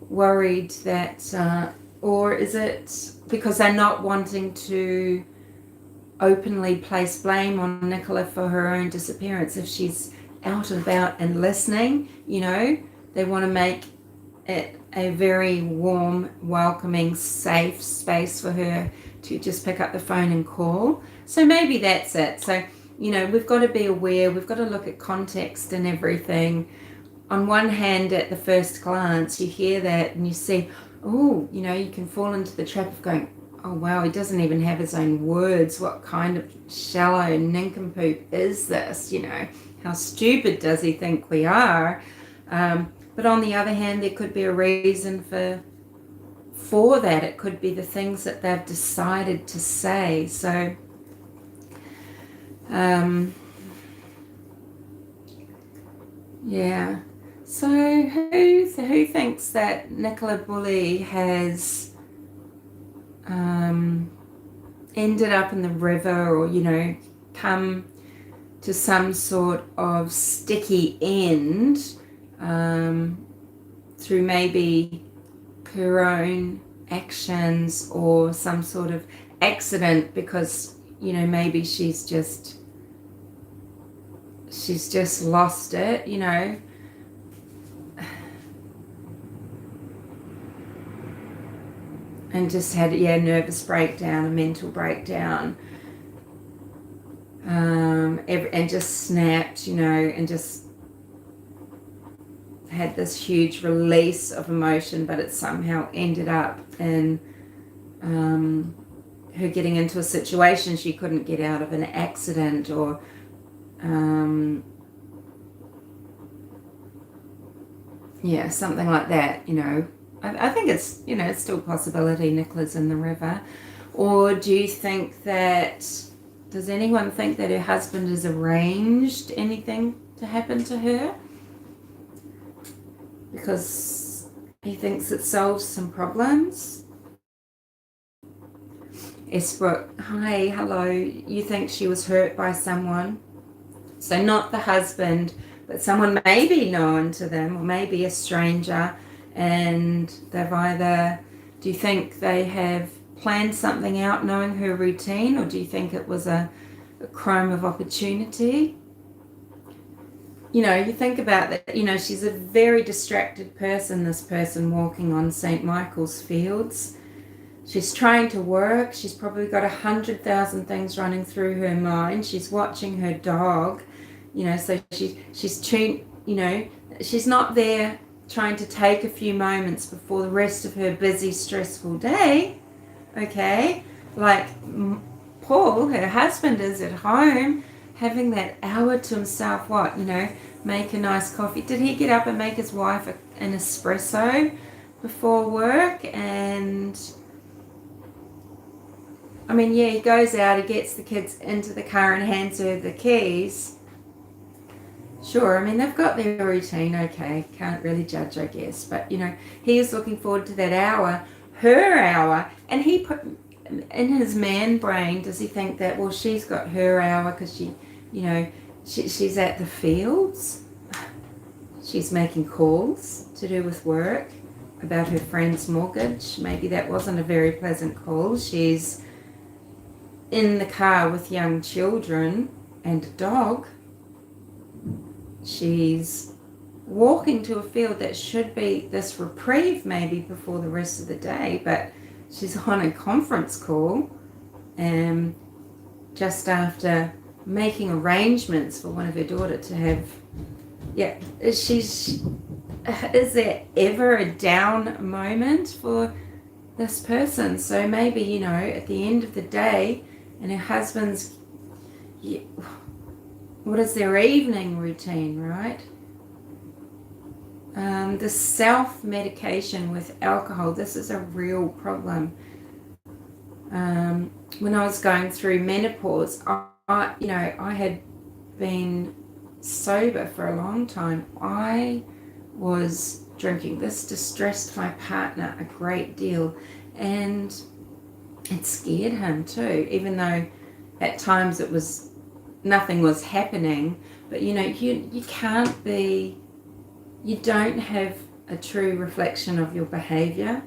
S1: worried that, or is it because they're not wanting to openly place blame on Nicola for her own disappearance? If she's out and about and listening, they want to make it a very warm, welcoming, safe space for her to just pick up the phone and call. So maybe that's it. So, we've got to be aware, we've got to look at context and everything. On one hand, at the first glance, you hear that and you see, you can fall into the trap of going, oh wow, he doesn't even have his own words. What kind of shallow nincompoop is this? How stupid does he think we are? But on the other hand, there could be a reason for that. It could be the things that they've decided to say. So, yeah. So who thinks that Nicola Bulley has ended up in the river, or come to some sort of sticky end through maybe her own actions or some sort of accident, because maybe she's just lost it, and just had a nervous breakdown, a mental breakdown, and just snapped, and just had this huge release of emotion, but it somehow ended up in her getting into a situation she couldn't get out of, an accident, or something like that. I think it's it's still a possibility Nicola's in the river. Or do you think that Does anyone think that her husband has arranged anything to happen to her? Because he thinks it solves some problems. Esbrook, hi, hello. You think she was hurt by someone? So not the husband, but someone maybe known to them, or maybe a stranger, and they've either, do you think they have planned something out knowing her routine, or do you think it was a crime of opportunity? You know, you think about that, you know, she's a very distracted person, this person walking on St. Michael's Fields. She's trying to work. She's probably got 100,000 things running through her mind. She's watching her dog, you know, so she's tuned, you know, she's not there trying to take a few moments before the rest of her busy, stressful day, okay? Like Paul, her husband, is at home having that hour to himself, what, you know, make a nice coffee. Did he get up and make his wife an espresso before work? And I mean, yeah, he goes out, he gets the kids into the car and hands her the keys. Sure, I mean, they've got their routine, okay, can't really judge, I guess. But, you know, he is looking forward to that hour, her hour, and he put, in his man brain, does he think that, well, she's got her hour because she, you know, she's at the fields, she's making calls to do with work about her friend's mortgage. Maybe that wasn't a very pleasant call. She's in the car with young children and a dog. She's walking to a field that should be this reprieve maybe before the rest of the day, but she's on a conference call just after making arrangements for one of her daughter to have, yeah, is there ever a down moment for this person? So maybe, you know, at the end of the day, and her husband's, what is their evening routine, right? The self-medication with alcohol, this is a real problem. When I was going through menopause, I had been sober for a long time. I was drinking. This distressed my partner a great deal, and it scared him too, even though at times nothing was happening. But you know, you can't be, you don't have a true reflection of your behavior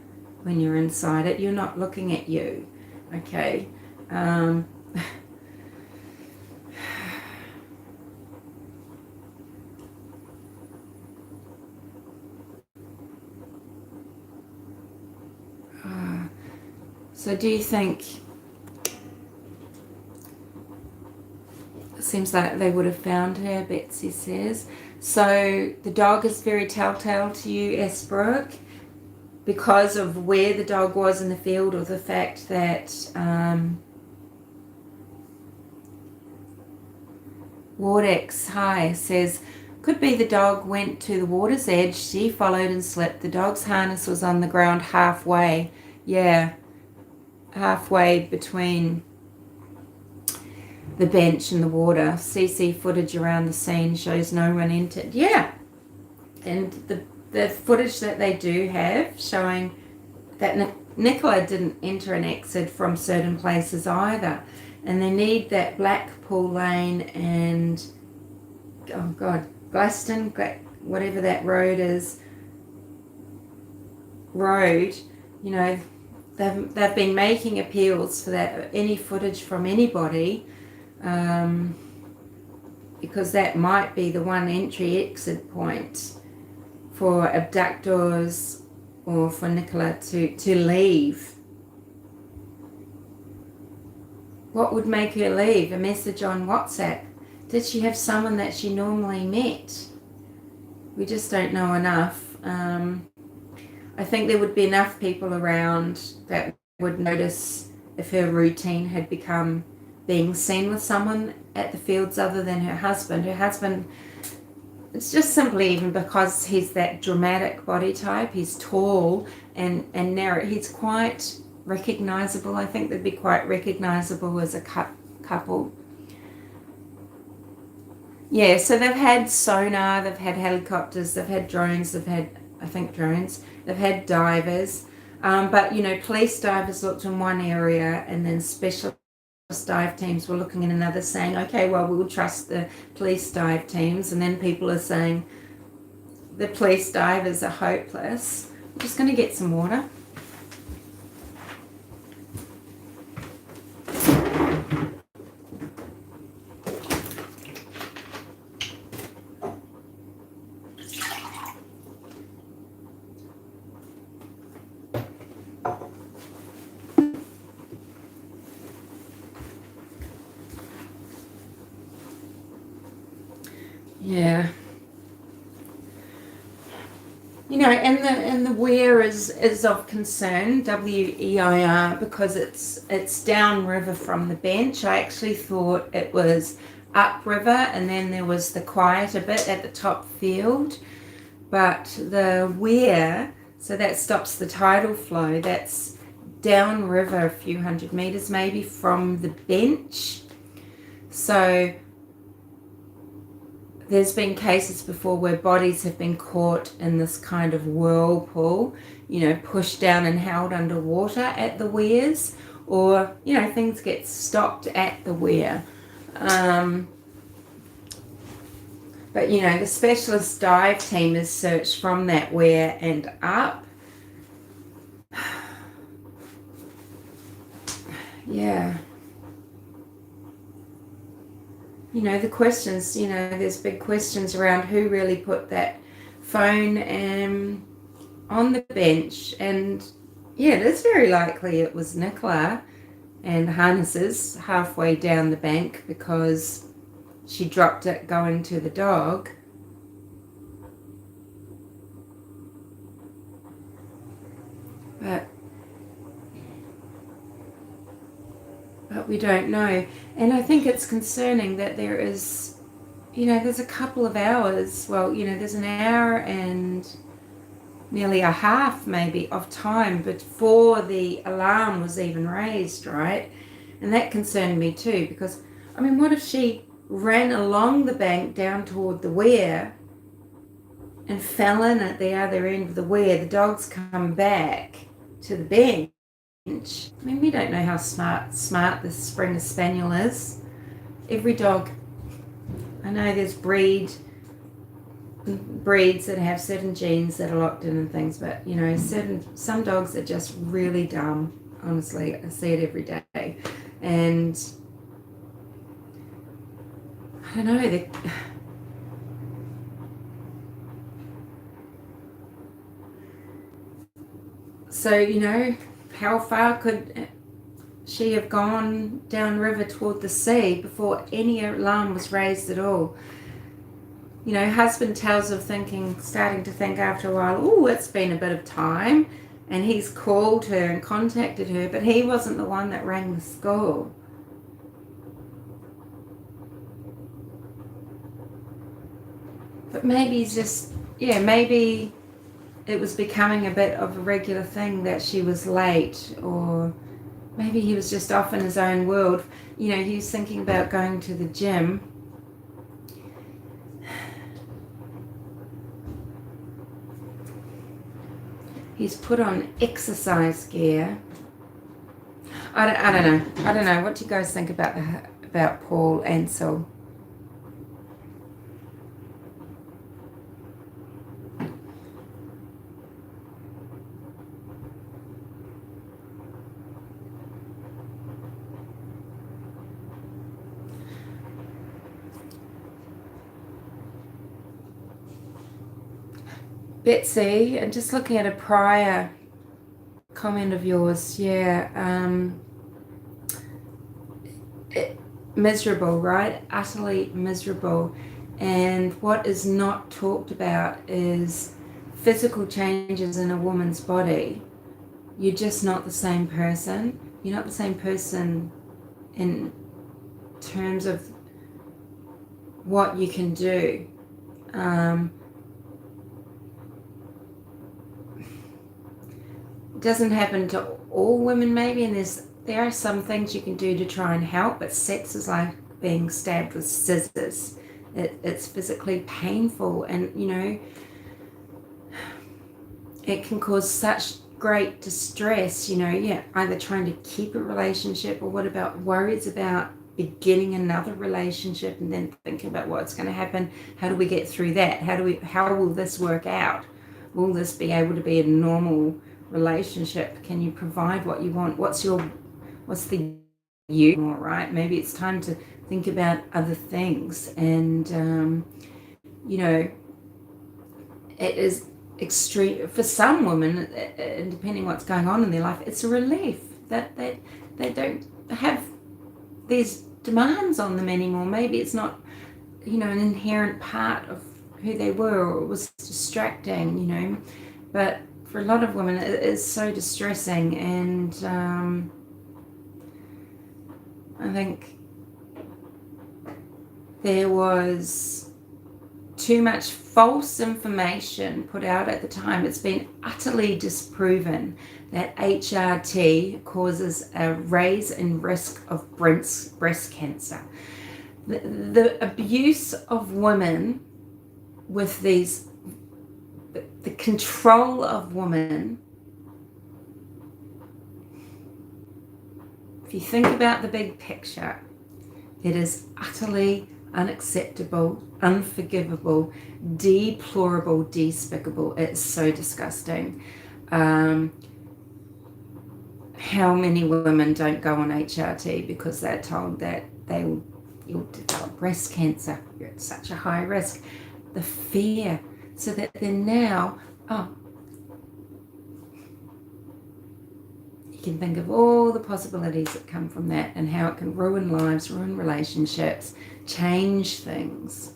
S1: when you're inside it. You're not looking at you, okay? So do you think, it seems like they would have found her, Betsy says. So the dog is very telltale to you, Esbrook, because of where the dog was in the field, or the fact that Wardex High says, could be the dog went to the water's edge, she followed and slipped. The dog's harness was on the ground halfway. Yeah, halfway between the bench and the water. CC footage around the scene shows no one entered. Yeah, and the footage that they do have showing that Nicola didn't enter and exit from certain places either. And they need that Blackpool Lane and, oh God, Glaston, whatever that road is, you know, they've been making appeals for that, any footage from anybody, because that might be the one entry exit point for abductors or for Nicola to leave. What would make her leave? A message on WhatsApp? Did she have someone that she normally met? We just don't know enough. I think there would be enough people around that would notice if her routine had become being seen with someone at the fields other than her husband. Her husband, it's just simply even because he's that dramatic body type. He's tall and narrow. He's quite recognizable. I think they'd be quite recognizable as a couple. Yeah, so they've had sonar, they've had helicopters, they've had drones, they've had, I think, drones, they've had divers. But, police divers looked in one area, and then specialist dive teams were looking in another, saying, okay, well, we'll trust the police dive teams. And then people are saying the police divers are hopeless. I'm just going to get some water. Yeah. And the weir is of concern, WEIR, because it's downriver from the bench. I actually thought it was upriver, and then there was the quieter bit at the top field. But the weir, so that stops the tidal flow, that's downriver a few hundred meters maybe from the bench. So there's been cases before where bodies have been caught in this kind of whirlpool, pushed down and held underwater at the weirs, or, things get stopped at the weir. But, the specialist dive team has searched from that weir and up. Yeah. The questions, there's big questions around who really put that phone on the bench. And yeah, it is very likely it was Nicola and harnesses halfway down the bank, because she dropped it going to the dog. But we don't know. And I think it's concerning that there is, there's a couple of hours, there's an hour and nearly a half maybe of time before the alarm was even raised, right? And that concerned me too, because, what if she ran along the bank down toward the weir and fell in at the other end of the weir? The dogs come back to the bench. We don't know how smart this Springer Spaniel is. Every dog, I know there's breeds that have certain genes that are locked in and things, but some dogs are just really dumb. Honestly, I see it every day, and I don't know. So how far could she have gone downriver toward the sea before any alarm was raised at all? Husband tells of starting to think after a while, oh, it's been a bit of time, and he's called her and contacted her, but he wasn't the one that rang the school. But maybe he's just, maybe it was becoming a bit of a regular thing that she was late, or maybe he was just off in his own world. He was thinking about going to the gym. He's put on exercise gear. I don't know. What do you guys think about Paul Ansell? Betsy, and just looking at a prior comment of yours, miserable, right? Utterly miserable. And what is not talked about is physical changes in a woman's body. You're just not the same person. You're not the same person in terms of what you can do. It doesn't happen to all women maybe, and there's there are some things you can do to try and help, but sex is like being stabbed with scissors. It's physically painful, and it can cause such great distress, either trying to keep a relationship, or what about worries about beginning another relationship and then thinking about what's going to happen. How do we get through that? How will this work out? Will this be able to be a normal relationship? Can you provide what you want? What's the you, right? Maybe it's time to think about other things. And it is extreme for some women, and depending what's going on in their life, it's a relief that they don't have these demands on them anymore. Maybe it's not an inherent part of who they were, or it was distracting, but for a lot of women it is so distressing. And I think there was too much false information put out at the time. It's been utterly disproven that HRT causes a raise in risk of breast cancer. The abuse of women with the control of women, if you think about the big picture, it is utterly unacceptable, unforgivable, deplorable, despicable. It's so disgusting. How many women don't go on HRT because they're told that you'll develop breast cancer, you're at such a high risk. The fear, so that they're now, you can think of all the possibilities that come from that, and how it can ruin lives, ruin relationships, change things,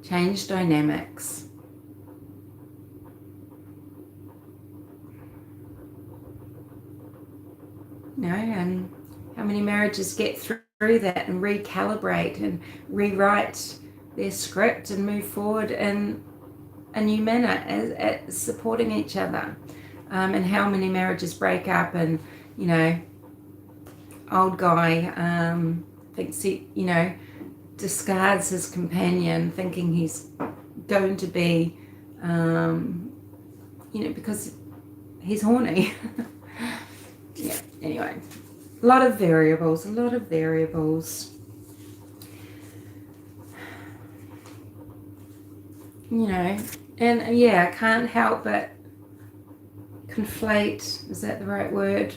S1: change dynamics. And how many marriages get through that and recalibrate and rewrite their script and move forward in a new manner as supporting each other. And how many marriages break up, and old guy thinks he discards his companion, thinking he's going to be because he's horny. Yeah, anyway, a lot of variables. And I can't help but conflate, is that the right word,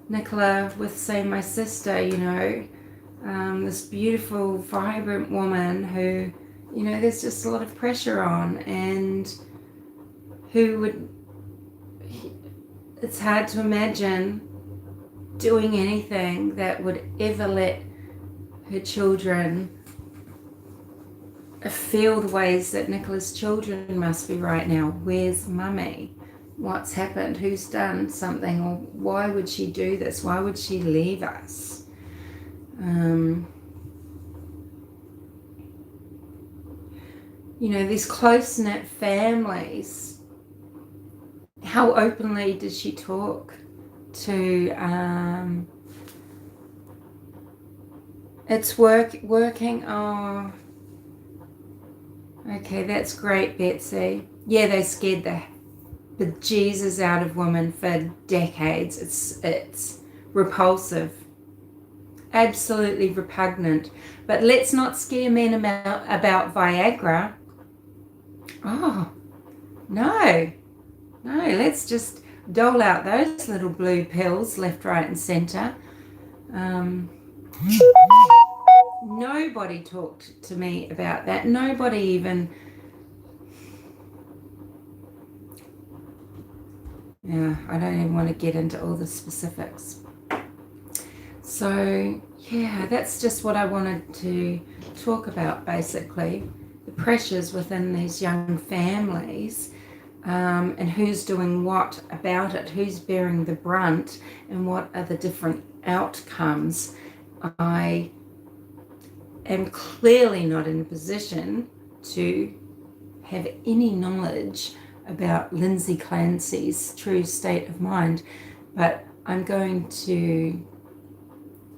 S1: Nicola with, say, my sister, this beautiful, vibrant woman who, there's just a lot of pressure on, and it's hard to imagine doing anything that would ever let her children feel the ways that Nicola's children must be right now. Where's mummy? What's happened? Who's done something? Or why would she do this? Why would she leave us? These close-knit families, how openly did she talk to it's working? Oh, okay, that's great, Betsy. Yeah, they scared the bejesus out of women for decades. It's repulsive, absolutely repugnant. But let's not scare men about Viagra. Oh, no, let's just dole out those little blue pills left, right, and center. Nobody talked to me about that. Nobody even. Yeah, I don't even want to get into all the specifics. So, that's just what I wanted to talk about, basically. The pressures within these young families, and who's doing what about it, who's bearing the brunt, and what are the different outcomes. I am clearly not in a position to have any knowledge about Lindsay Clancy's true state of mind, but I'm going to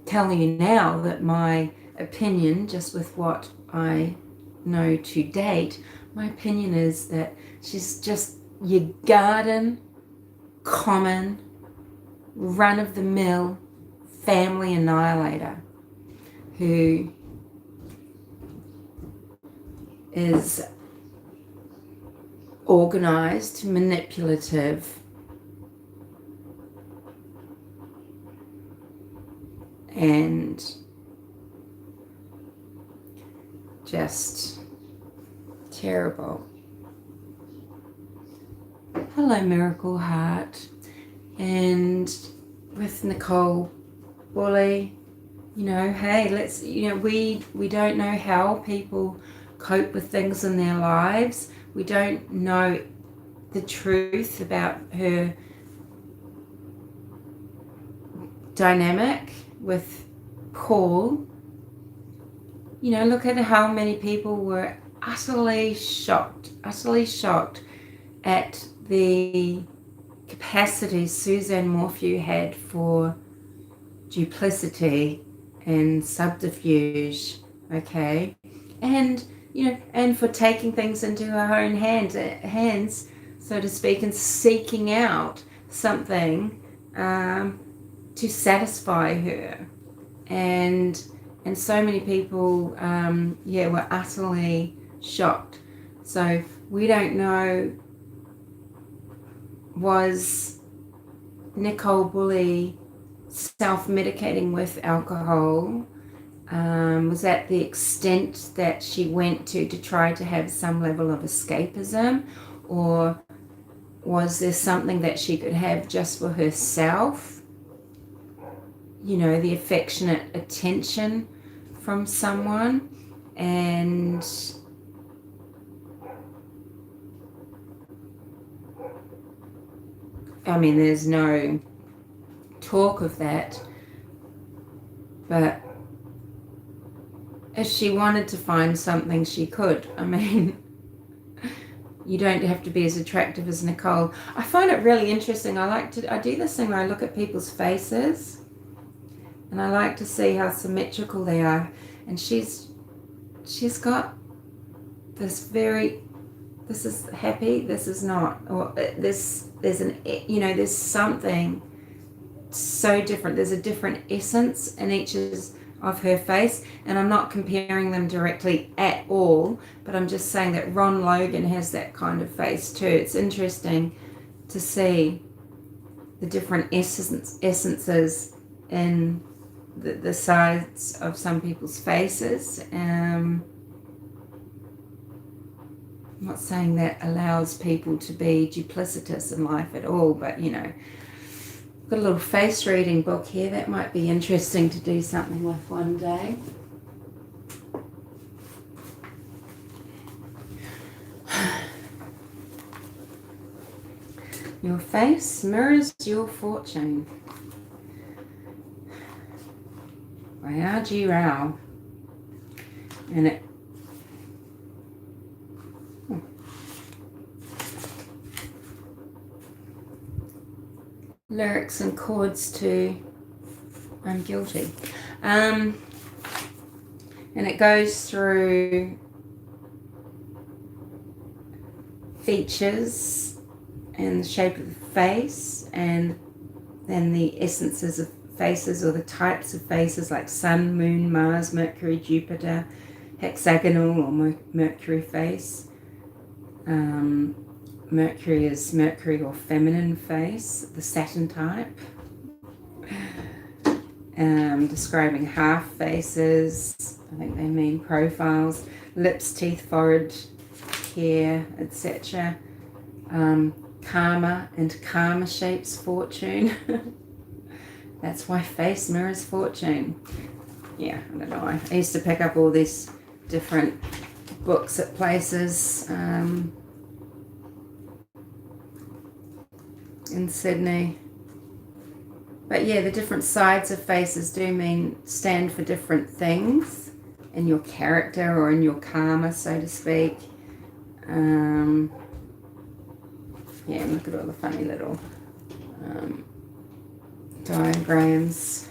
S1: tell you now that my opinion, just with what I know to date, my opinion is that she's just your garden, common, run-of-the-mill family annihilator who is organized, manipulative, and just terrible. Hello, Miracle Heart. And with Nicole Bully, you know, hey, let's, you know, we don't know how people cope with things in their lives. We don't know the truth about her dynamic with Paul. You know, look at how many people were utterly shocked at the capacity Suzanne Morphew had for duplicity and subterfuge, okay? And, you know, and for taking things into her own hands, so to speak, and seeking out something to satisfy her. And so many people, were utterly shocked. So we don't know, was Nicole Bully self-medicating with alcohol? Was that the extent that she went to try to have some level of escapism? Or was there something that she could have just for herself? You know, the affectionate attention from someone. And I mean, there's no talk of that, but if she wanted to find something, she could. I mean, you don't have to be as attractive as Nicole. I find it really interesting. I do this thing where I look at people's faces, and I like to see how symmetrical they are. And she's got this this is happy, this is not, or there's something so different. There's a different essence in each of her face, and I'm not comparing them directly at all, but I'm just saying that Ron Logan has that kind of face too. It's interesting to see the different essences in the sides of some people's faces. I'm not saying that allows people to be duplicitous in life at all, but you know, got a little face reading book here that might be interesting to do something with one day. Your face mirrors your fortune. By R.G. Rao. And it lyrics and chords to I'm Guilty. And it goes through features and the shape of the face, and then the essences of faces, or the types of faces, like Sun, Moon, Mars, Mercury, Jupiter, hexagonal or Mercury face. Mercury is Mercury or feminine face, the Saturn type. Describing half faces, I think they mean profiles, lips, teeth, forehead, hair, etc. Karma, and karma shapes fortune. That's why face mirrors fortune. Yeah, I don't know. I used to pick up all these different books at places in Sydney. But yeah, the different sides of faces do stand for different things in your character or in your karma, so to speak. Yeah, look at all the funny little diagrams.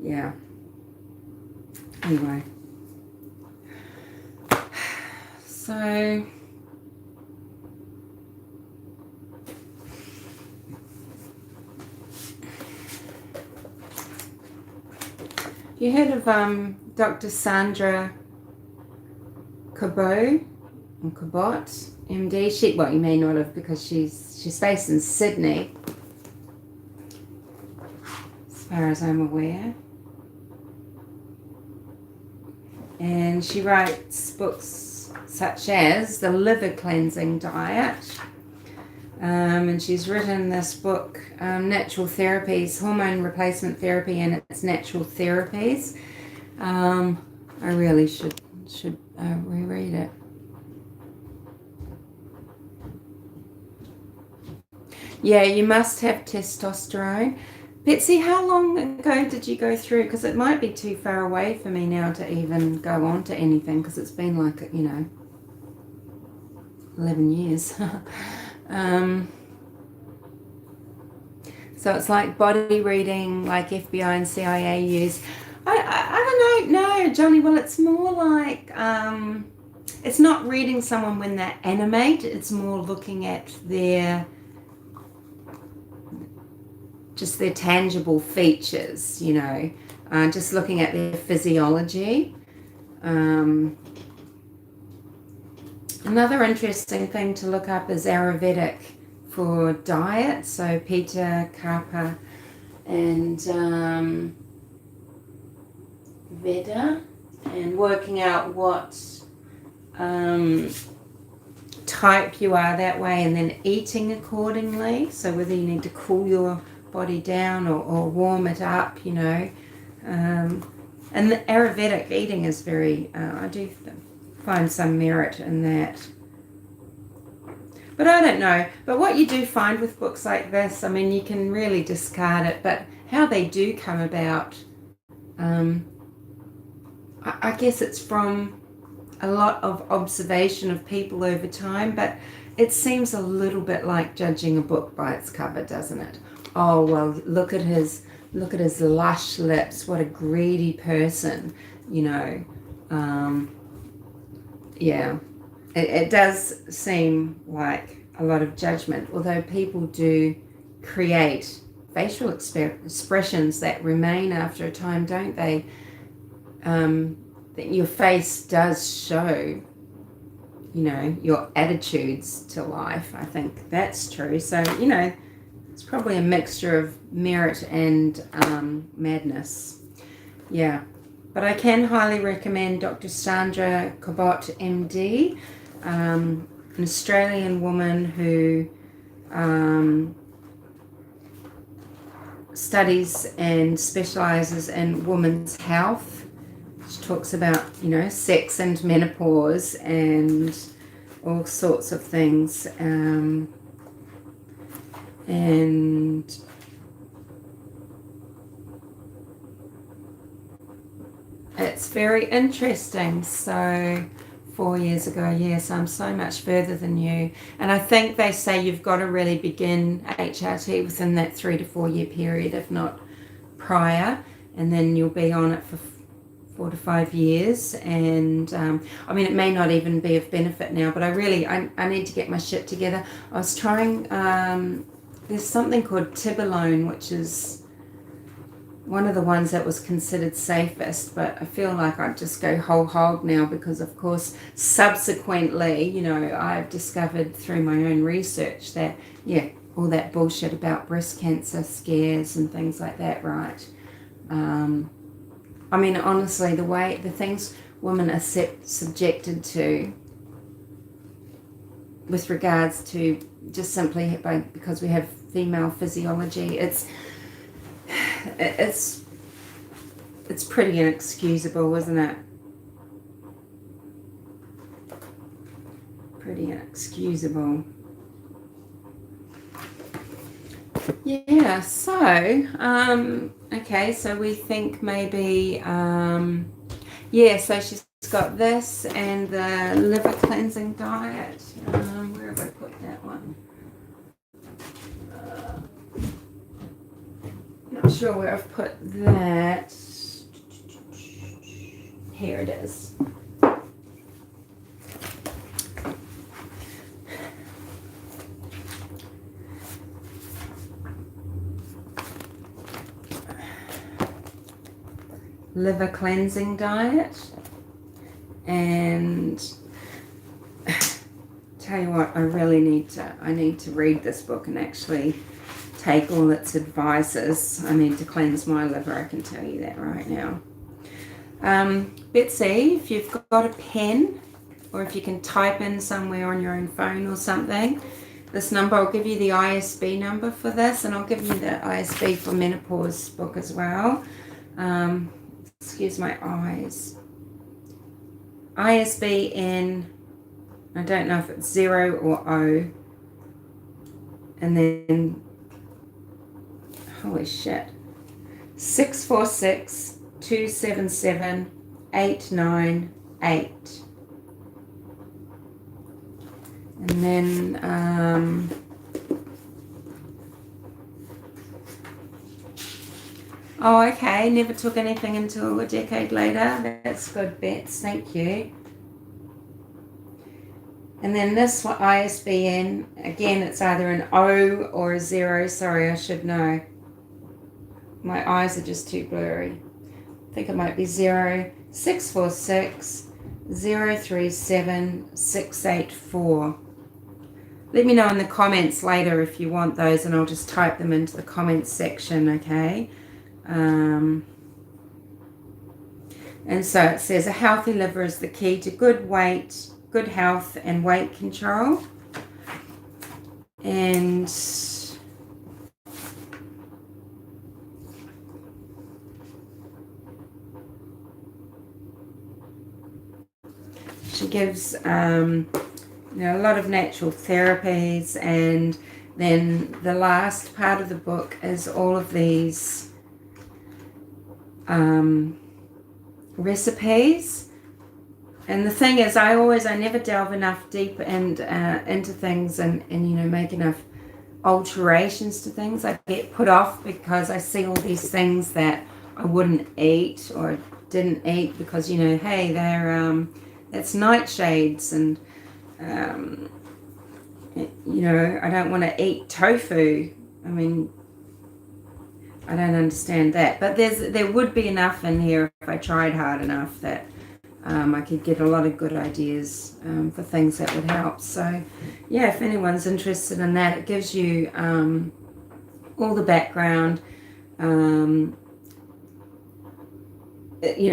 S1: Yeah. Anyway. So you heard of Dr. Sandra Cabot, MD? Well, you may not have, because she's based in Sydney, as far as I'm aware. And she writes books such as The Liver Cleansing Diet. And she's written this book, Natural Therapies, Hormone Replacement Therapy and its Natural Therapies. I really should reread it. Yeah, you must have testosterone. Betsy, how long ago did you go through? Because it might be too far away for me now to even go on to anything, because it's been like, 11 years. So it's like body reading, like FBI and CIA use. I don't know, Johnny. Well, it's more like, it's not reading someone when they animate. It's more looking at their tangible features, just looking at their physiology. Another interesting thing to look up is Ayurvedic for diet. So Pitta, Kapha, and Veda, and working out what type you are that way, and then eating accordingly. So whether you need to cool your body down or warm it up, and the Ayurvedic eating is very, I do find some merit in that. But I don't know. But what you do find with books like this, I mean, you can really discard it, but how they do come about, I guess it's from a lot of observation of people over time, but it seems a little bit like judging a book by its cover, doesn't it? Oh, well, look at his lush lips, what a greedy person, yeah. It does seem like a lot of judgment, although people do create facial expressions that remain after a time, don't they? That your face does show, your attitudes to life. I think that's true. So, it's probably a mixture of merit and madness. Yeah. But I can highly recommend Dr. Sandra Cabot, MD, an Australian woman who studies and specialises in women's health. She talks about, sex and menopause and all sorts of things. And it's very interesting. So 4 years ago, yes, I'm so much further than you. And I think they say you've got to really begin HRT within that 3 to 4 year period, if not prior, and then you'll be on it for 4 to 5 years. And it may not even be of benefit now, but I need to get my shit together. I was trying, there's something called Tibolone, which is one of the ones that was considered safest, but I feel like I'd just go whole hog now, because of course subsequently, I've discovered through my own research that, all that bullshit about breast cancer scares and things like that, right? Honestly, the things women are subjected to with regards to just simply because we have female physiology, it's pretty inexcusable, isn't it? Pretty inexcusable. Yeah, so, okay, so we think maybe, so she's got this and the liver cleansing diet. Where have I put that one? Not sure where I've put that. Here it is. Liver cleansing diet. And tell you what, I need to read this book and actually take all its advices. I need to cleanse my liver, I can tell you that right now. Betsy, if you've got a pen or if you can type in somewhere on your own phone or something, this number, I'll give you the ISB number for this, and I'll give you the ISB for menopause book as well. Excuse my eyes. ISBN, I don't know if it's 0 or O, and then, holy shit, 646 277 898. And then oh, okay, never took anything until a decade later. That's good, Bets, thank you. And then this one, ISBN, again, it's either an O or a 0. Sorry, I should know. My eyes are just too blurry. I think it might be 0, 646 037 684. Let me know in the comments later if you want those, and I'll just type them into the comments section, okay? And so it says, a healthy liver is the key to good weight, good health, and weight control. And she gives a lot of natural therapies, and then the last part of the book is all of these recipes. And the thing is, I never delve enough deep and into things and make enough alterations to things. I get put off because I see all these things that I wouldn't eat or didn't eat because hey, they're that's nightshades, and I don't want to eat tofu. I mean, I don't understand that, but there would be enough in here if I tried hard enough that I could get a lot of good ideas for things that would help. So yeah, if anyone's interested in that, it gives you all the background,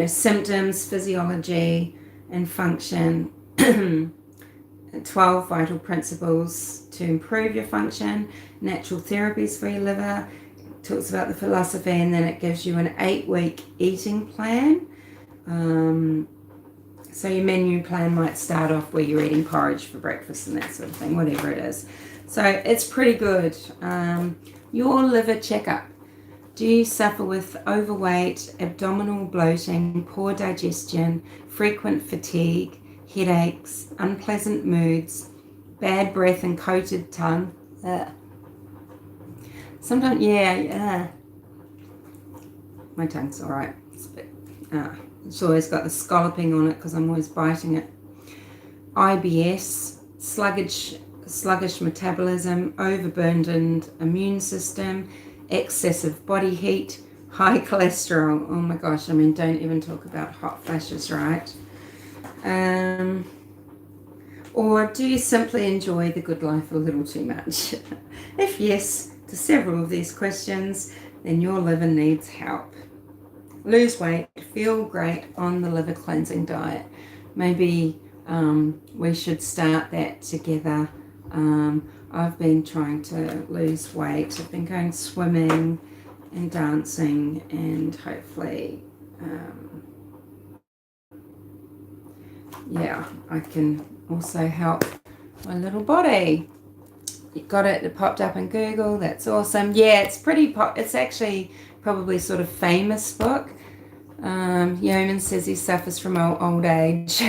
S1: symptoms, physiology and function, 12 vital principles to improve your function, natural therapies for your liver, talks about the philosophy, and then it gives you an 8-week eating plan. So your menu plan might start off where you're eating porridge for breakfast and that sort of thing, whatever it is. So it's pretty good. Your liver checkup. Do you suffer with overweight, abdominal bloating, poor digestion, frequent fatigue, headaches, unpleasant moods, bad breath and coated tongue? Sometimes, my tongue's all right. It's always got the scalloping on it because I'm always biting it. IBS, sluggish metabolism, overburdened immune system, excessive body heat, high cholesterol. Oh my gosh, I mean, don't even talk about hot flashes, right? Or do you simply enjoy the good life a little too much? If yes to several of these questions, then your liver needs help. Lose weight, feel great on the liver cleansing diet. Maybe we should start that together. I've been trying to lose weight. I've been going swimming and dancing, and hopefully I can also help my little body. You got it, it popped up in Google. That's awesome. Yeah, it's pretty it's actually probably sort of famous book. Yeoman says he suffers from old age.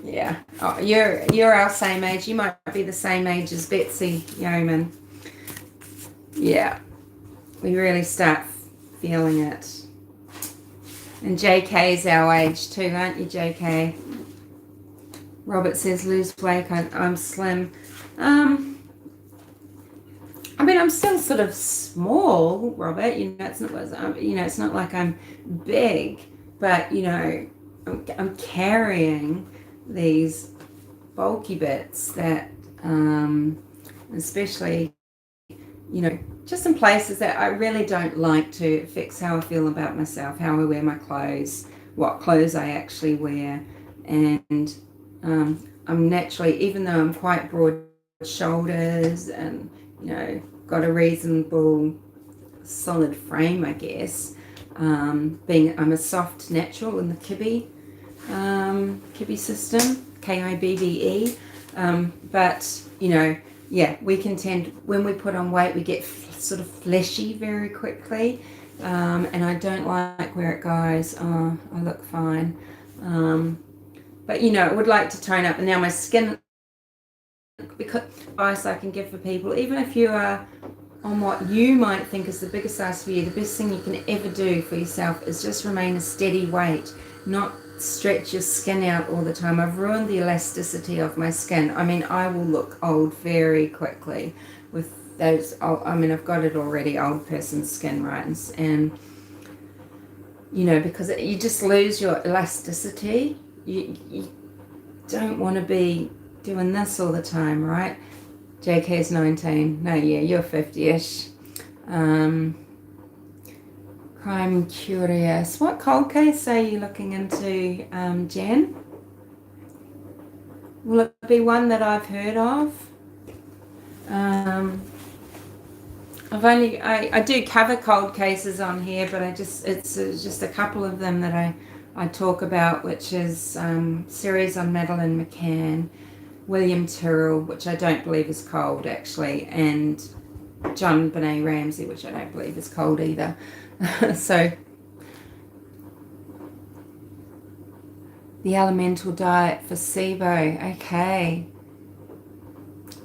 S1: Yeah. Oh, you're our same age. You might be the same age as Betsy, Yeoman. Yeah. We really start feeling it. And JK's our age too, aren't you, JK? Robert says lose weight. I'm slim. I mean, I'm still sort of small, Robert. It's not. It's not like I'm big, but I'm carrying these bulky bits that, especially, just in places that I really don't like to affects how I feel about myself, how I wear my clothes, what clothes I actually wear, and I'm naturally, even though I'm quite broad shoulders and got a reasonable solid frame, I guess. I'm a soft natural in the Kibbe system, KIBBE. But we can tend, when we put on weight, we get sort of fleshy very quickly, and I don't like where it goes. Oh, I look fine, but I would like to tone up. And now my skin, because advice I can give for people, even if you are on what you might think is the biggest size for you, the best thing you can ever do for yourself is just remain a steady weight, not stretch your skin out all the time. I've ruined the elasticity of my skin. I mean, I will look old very quickly with those. I've got it already, old person skin, right? And because you just lose your elasticity. You don't want to be doing this all the time, right? JK's 19. No, yeah, you're 50-ish. I'm curious. What cold case are you looking into, Jen? Will it be one that I've heard of? I do cover cold cases on here, but it's just a couple of them that I talk about, which is series on Madeleine McCann, William Tyrrell, which I don't believe is cold actually, and John Benet Ramsey, which I don't believe is cold either. So the elemental diet for SIBO. Okay.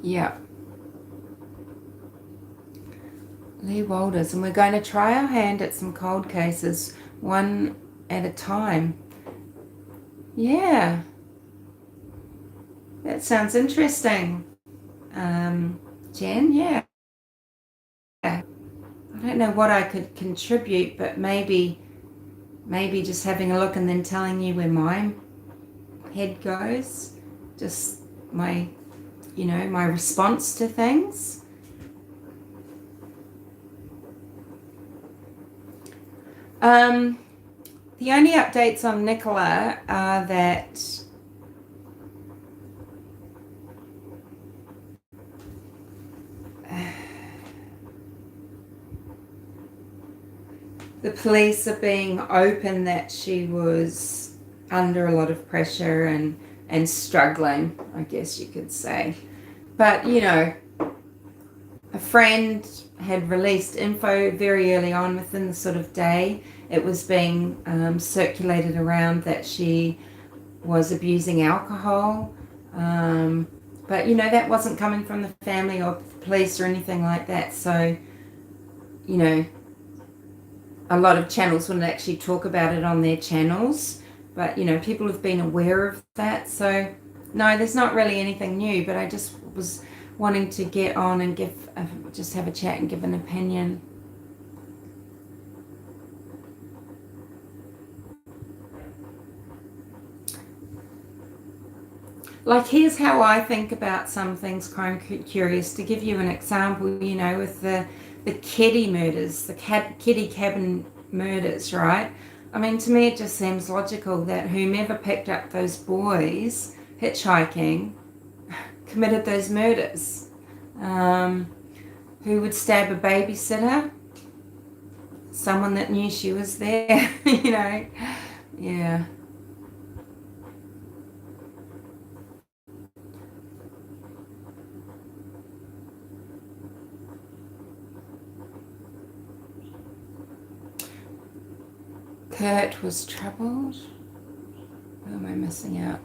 S1: Yeah. Lee Walters, and we're going to try our hand at some cold cases, one at a time. Yeah. That sounds interesting. Jen, yeah. I don't know what I could contribute, but maybe just having a look and then telling you where my head goes, just my response to things. The only updates on Nicola are that the police are being open that she was under a lot of pressure and struggling, I guess you could say. But, a friend had released info very early on within the sort of day. It was being circulated around that she was abusing alcohol. But, that wasn't coming from the family or the police or anything like that. So, a lot of channels wouldn't actually talk about it on their channels. But, people have been aware of that. So, no, there's not really anything new. But I just was wanting to get on and just have a chat and give an opinion. Like, here's how I think about some things, Crime Curious, to give you an example, with the Keddy murders, the Keddy cabin murders, right? I mean, to me, it just seems logical that whomever picked up those boys hitchhiking committed those murders. Who would stab a babysitter? Someone that knew she was there, Yeah. Kurt was troubled. Who am I missing out?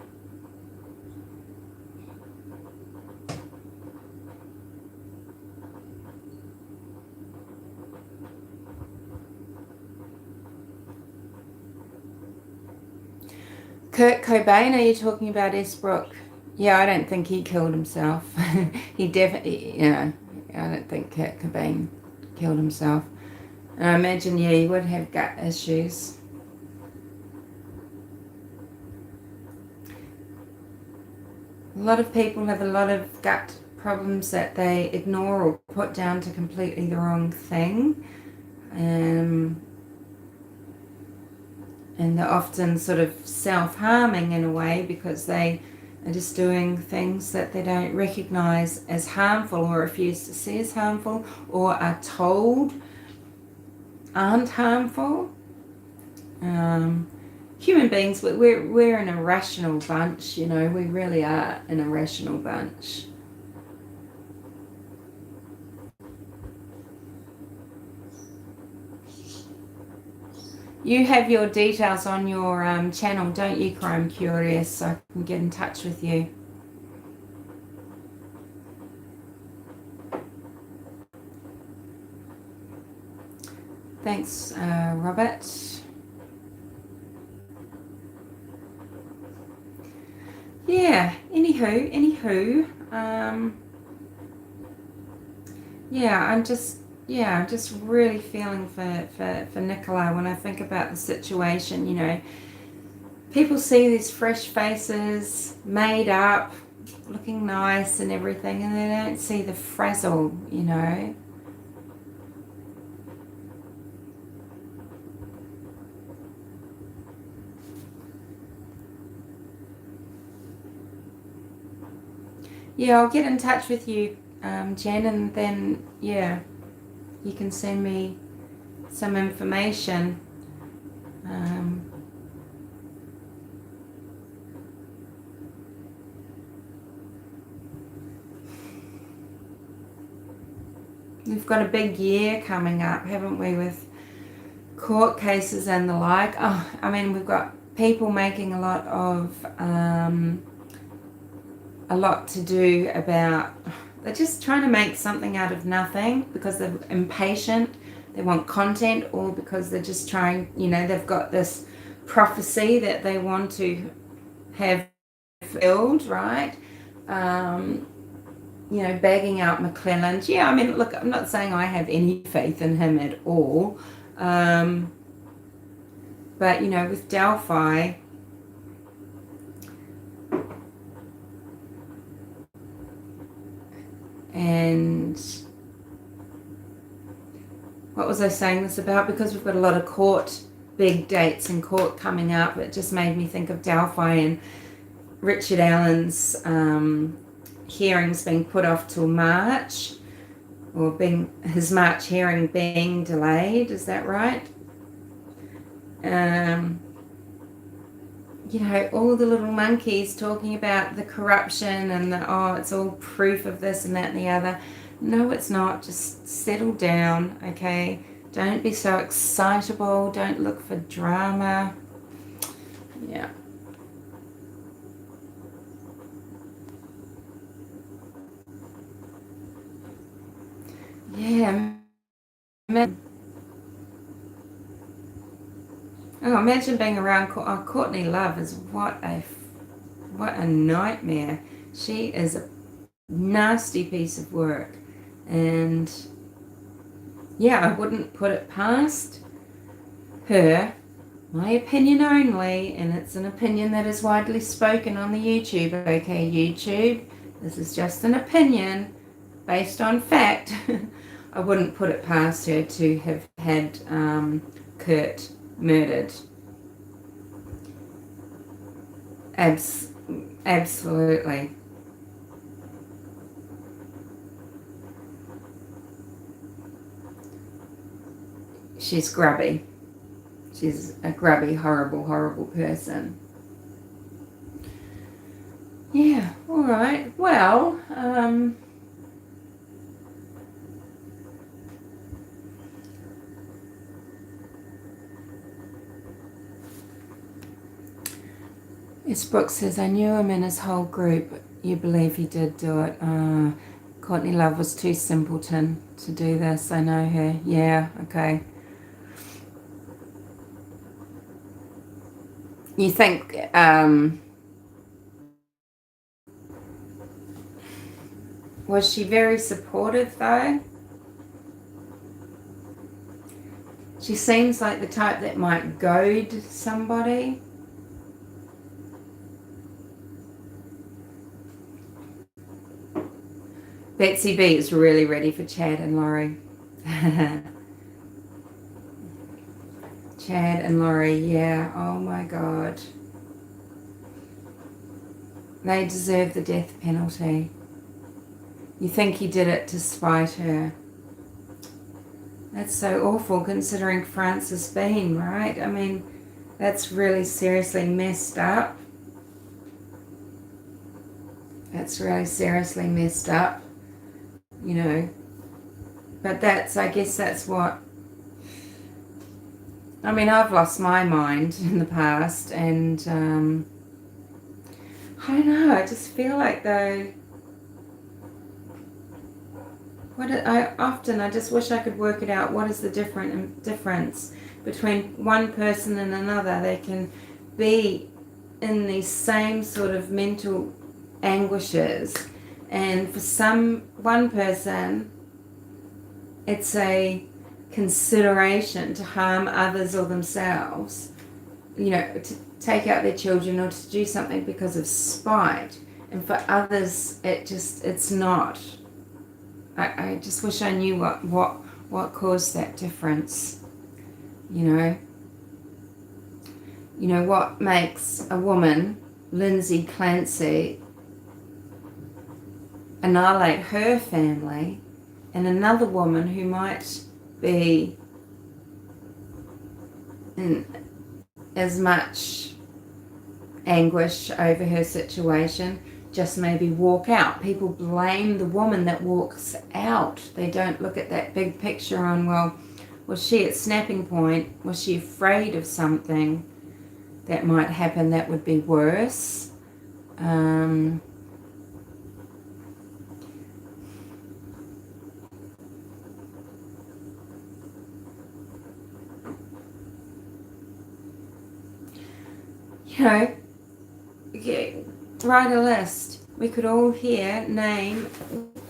S1: Kurt Cobain, are you talking about Esbrook? Yeah, I don't think he killed himself. He definitely, I don't think Kurt Cobain killed himself. And I imagine, yeah, he would have gut issues. A lot of people have a lot of gut problems that they ignore or put down to completely the wrong thing. And they're often sort of self-harming in a way because they are just doing things that they don't recognize as harmful or refuse to see as harmful or are told aren't harmful. Human beings, we're an irrational bunch, we really are an irrational bunch. You have your details on your channel, don't you, Crime Curious, so I can get in touch with you. Thanks, Robert. Yeah, anywho, I'm just really feeling for Nicola when I think about the situation, People see these fresh faces, made up, looking nice and everything, and they don't see the frazzle, Yeah, I'll get in touch with you, Jen, and then, you can send me some information. We've got a big year coming up, haven't we, with court cases and the like. We've got people making a lot to do about, they're just trying to make something out of nothing because they're impatient, they want content, or because they're just trying, they've got this prophecy that they want to have fulfilled, right? Bagging out McClelland. Yeah, look, I'm not saying I have any faith in him at all. But, with Delphi, and what was I saying this about? Because we've got a lot of big dates in court coming up, it just made me think of Delphi and Richard Allen's hearings being put off till March, or his March hearing being delayed. Is that right? All the little monkeys talking about the corruption and it's all proof of this and that and the other. No, it's not. Just settle down, okay? Don't be so excitable. Don't look for drama. Yeah. Yeah. Imagine being around Courtney Love is what a nightmare. She is a nasty piece of work, and I wouldn't put it past her. My opinion only, and it's an opinion that is widely spoken on the YouTube. Okay, YouTube, this is just an opinion based on fact. I wouldn't put it past her to have had Kurt murdered. Absolutely. She's grubby. She's a grubby, horrible, horrible person. Yeah, all right. Well, Yes, Brooke says, I knew him and his whole group. You believe he did do it. Courtney Love was too simpleton to do this. I know her. Yeah, okay. You think, was she very supportive though? She seems like the type that might goad somebody. Betsy B is really ready for Chad and Laurie. Chad and Laurie, yeah. Oh my God. They deserve the death penalty. You think he did it to spite her. That's so awful considering Francis Bean, right? I mean, that's really seriously messed up. That's really seriously messed up, you know. But I guess that's what, I mean, I've lost my mind in the past, and I don't know, I just feel like though, I just wish I could work it out. What is the difference between one person and another? They can be in these same sort of mental anguishes, and for one person, it's a consideration to harm others or themselves, you know, to take out their children or to do something because of spite, and for others it's not. I just wish I knew what caused that difference, you know. You know, what makes a woman, Lindsay Clancy, annihilate her family, and another woman who might be in as much anguish over her situation, just maybe walk out. People blame the woman that walks out. They don't look at that big picture on, well, was she at snapping point? Was she afraid of something that might happen that would be worse? You know, write a list. We could all here name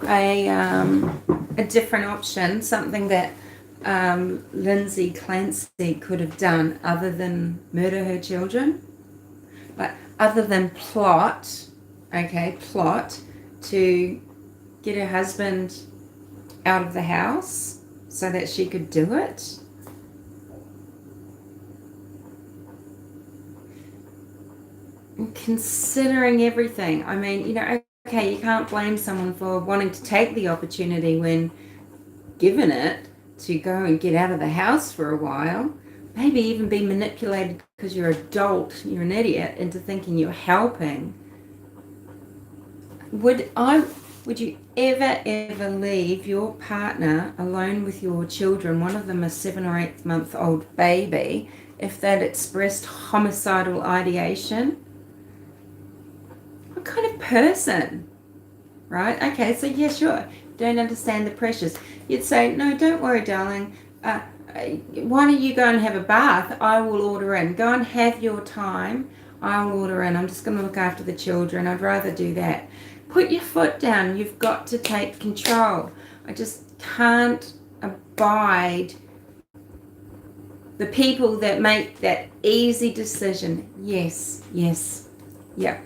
S1: a different option, something that Lindsay Clancy could have done other than murder her children, but other than plot to get her husband out of the house so that she could do it. Considering everything, I mean, you know, okay, you can't blame someone for wanting to take the opportunity when given it to go and get out of the house for a while, maybe even be manipulated because you're an idiot, into thinking you're helping. Would you ever leave your partner alone with your children, one of them a 7 or 8 month old baby, if they'd expressed homicidal ideation? What kind of person, right? Okay, so yeah, sure, don't understand the pressures. You'd say, no, don't worry, darling. Why don't you go and have a bath? I will order in. Go and have your time. I will order in. I'm just going to look after the children. I'd rather do that. Put your foot down. You've got to take control. I just can't abide the people that make that easy decision. Yes, yeah.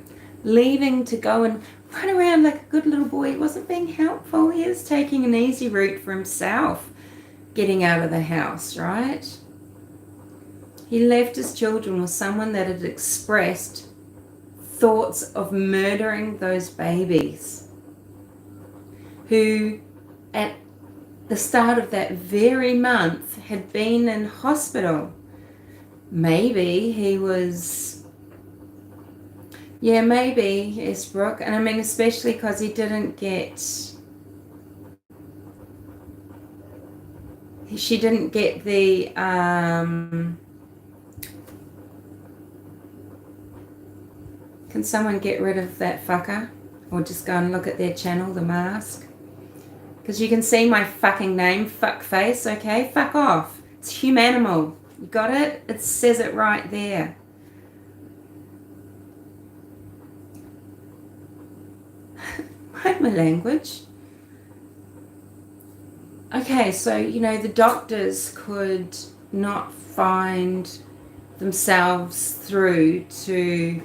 S1: Leaving to go and run around like a good little boy. He wasn't being helpful. He was taking an easy route for himself, getting out of the house, right? He left his children with someone that had expressed thoughts of murdering those babies, who at the start of that very month had been in hospital. Maybe he was... Yeah, maybe, yes, Brooke. And I mean, especially because he didn't get... She didn't get the... Can someone get rid of that fucker? Or just go and look at their channel, The Mask? Because you can see my fucking name, fuckface, okay? Fuck off. It's Humanimal. You got it? It says it right there. Mind my language. Okay, so, you know, the doctors could not find themselves through to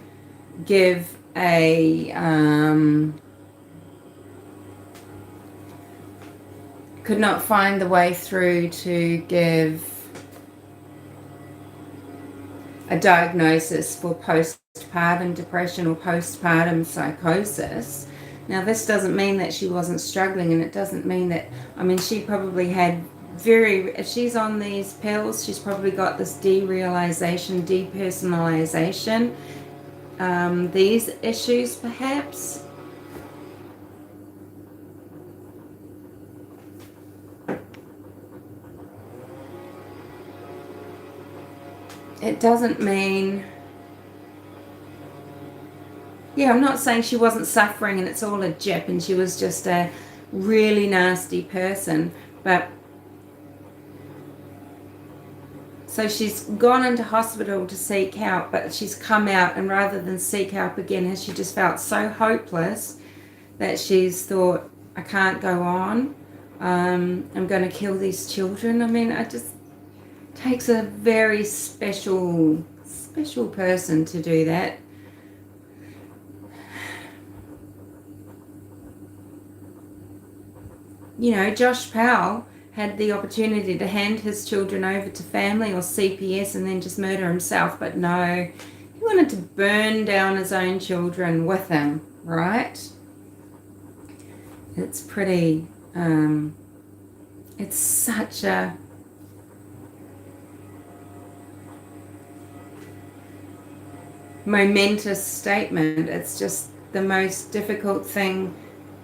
S1: give a, could not find the way through to give a diagnosis for postpartum depression or postpartum psychosis. Now, this doesn't mean that she wasn't struggling, and it doesn't mean that, I mean, she probably had if she's on these pills, she's probably got this derealization, depersonalization, these issues perhaps. It doesn't mean, yeah, I'm not saying she wasn't suffering and it's all a jip and she was just a really nasty person, but so she's gone into hospital to seek help, but she's come out, and rather than seek help again, has she just felt so hopeless that she's thought, I can't go on, I'm going to kill these children. I mean, it just takes a very special person to do that. You know, Josh Powell had the opportunity to hand his children over to family or CPS and then just murder himself, but no, he wanted to burn down his own children with him, right? It's pretty, it's such a momentous statement. It's just the most difficult thing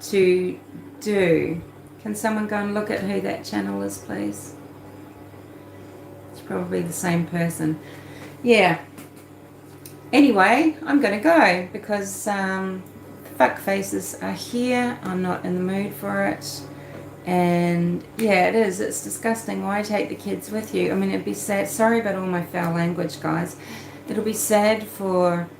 S1: to do. Can someone go and look at who that channel is, please? It's probably the same person. Yeah. Anyway, I'm going to go because fuck faces are here. I'm not in the mood for it. And yeah, it is. It's disgusting. Why take the kids with you? I mean, it'd be sad. Sorry about all my foul language, guys. It'll be sad for,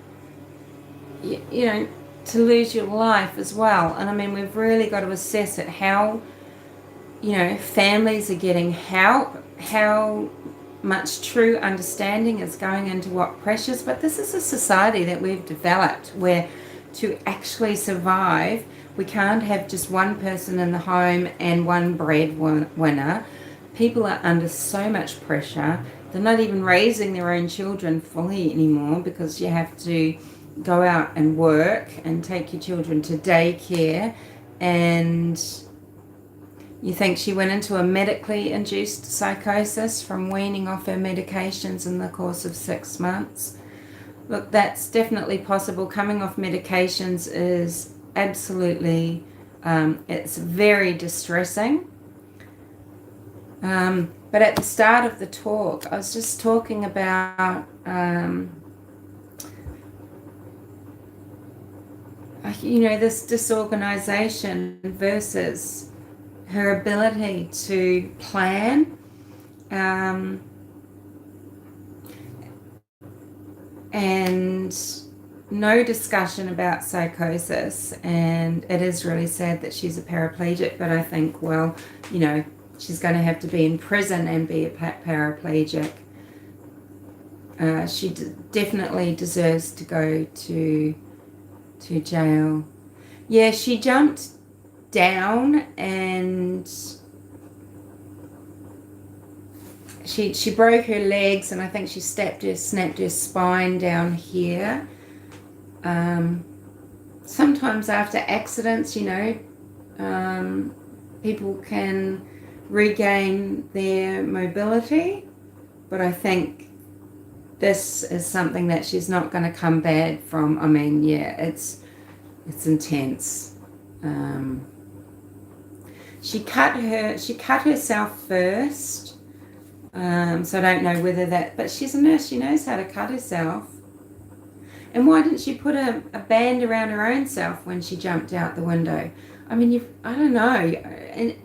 S1: you know, to lose your life as well. And I mean, we've really got to assess it, how, you know, families are getting help, how much true understanding is going into what pressures. But this is a society that we've developed where to actually survive, we can't have just one person in the home and one breadwinner. People are under so much pressure. They're not even raising their own children fully anymore because you have to go out and work and take your children to daycare. And you think she went into a medically induced psychosis from weaning off her medications in the course of 6 months. Look, that's definitely possible. Coming off medications is absolutely, it's very distressing. But at the start of the talk, I was just talking about, you know, this disorganization versus her ability to plan. And no discussion about psychosis. And it is really sad that she's a paraplegic, but I think, well, you know, she's going to have to be in prison and be a paraplegic. She definitely deserves to go to jail. Yeah, she jumped down and she broke her legs, and I think she snapped her spine down here. Sometimes after accidents, you know, people can regain their mobility, but I think this is something that she's not going to come bad from. I mean, yeah, it's intense. She cut herself first. So I don't know whether that, but she's a nurse, she knows how to cut herself. And why didn't she put a band around her own self when she jumped out the window? I mean, I don't know. And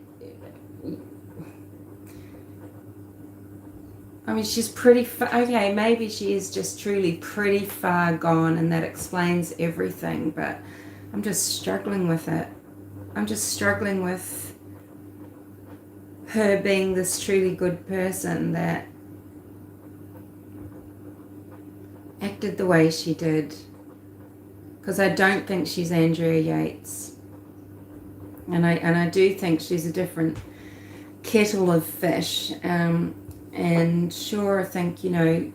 S1: I mean, she's pretty okay, maybe she is just truly pretty far gone, and that explains everything, but I'm just struggling with it. I'm just struggling with her being this truly good person that acted the way she did. Because I don't think she's Andrea Yates. And I do think she's a different kettle of fish. And sure, I think, you know,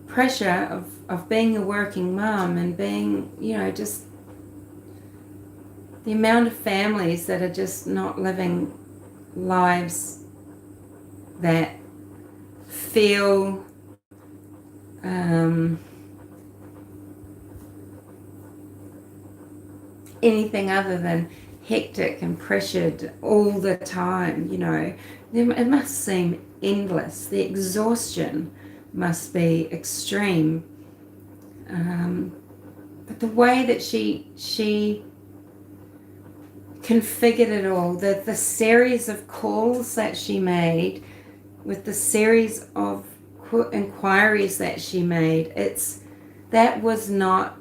S1: pressure of being a working mum and being, you know, just the amount of families that are just not living lives that feel anything other than hectic and pressured all the time, you know. It must seem endless. The exhaustion must be extreme. But the way that she configured it all, the series of calls that she made with the series of inquiries that she made, that was not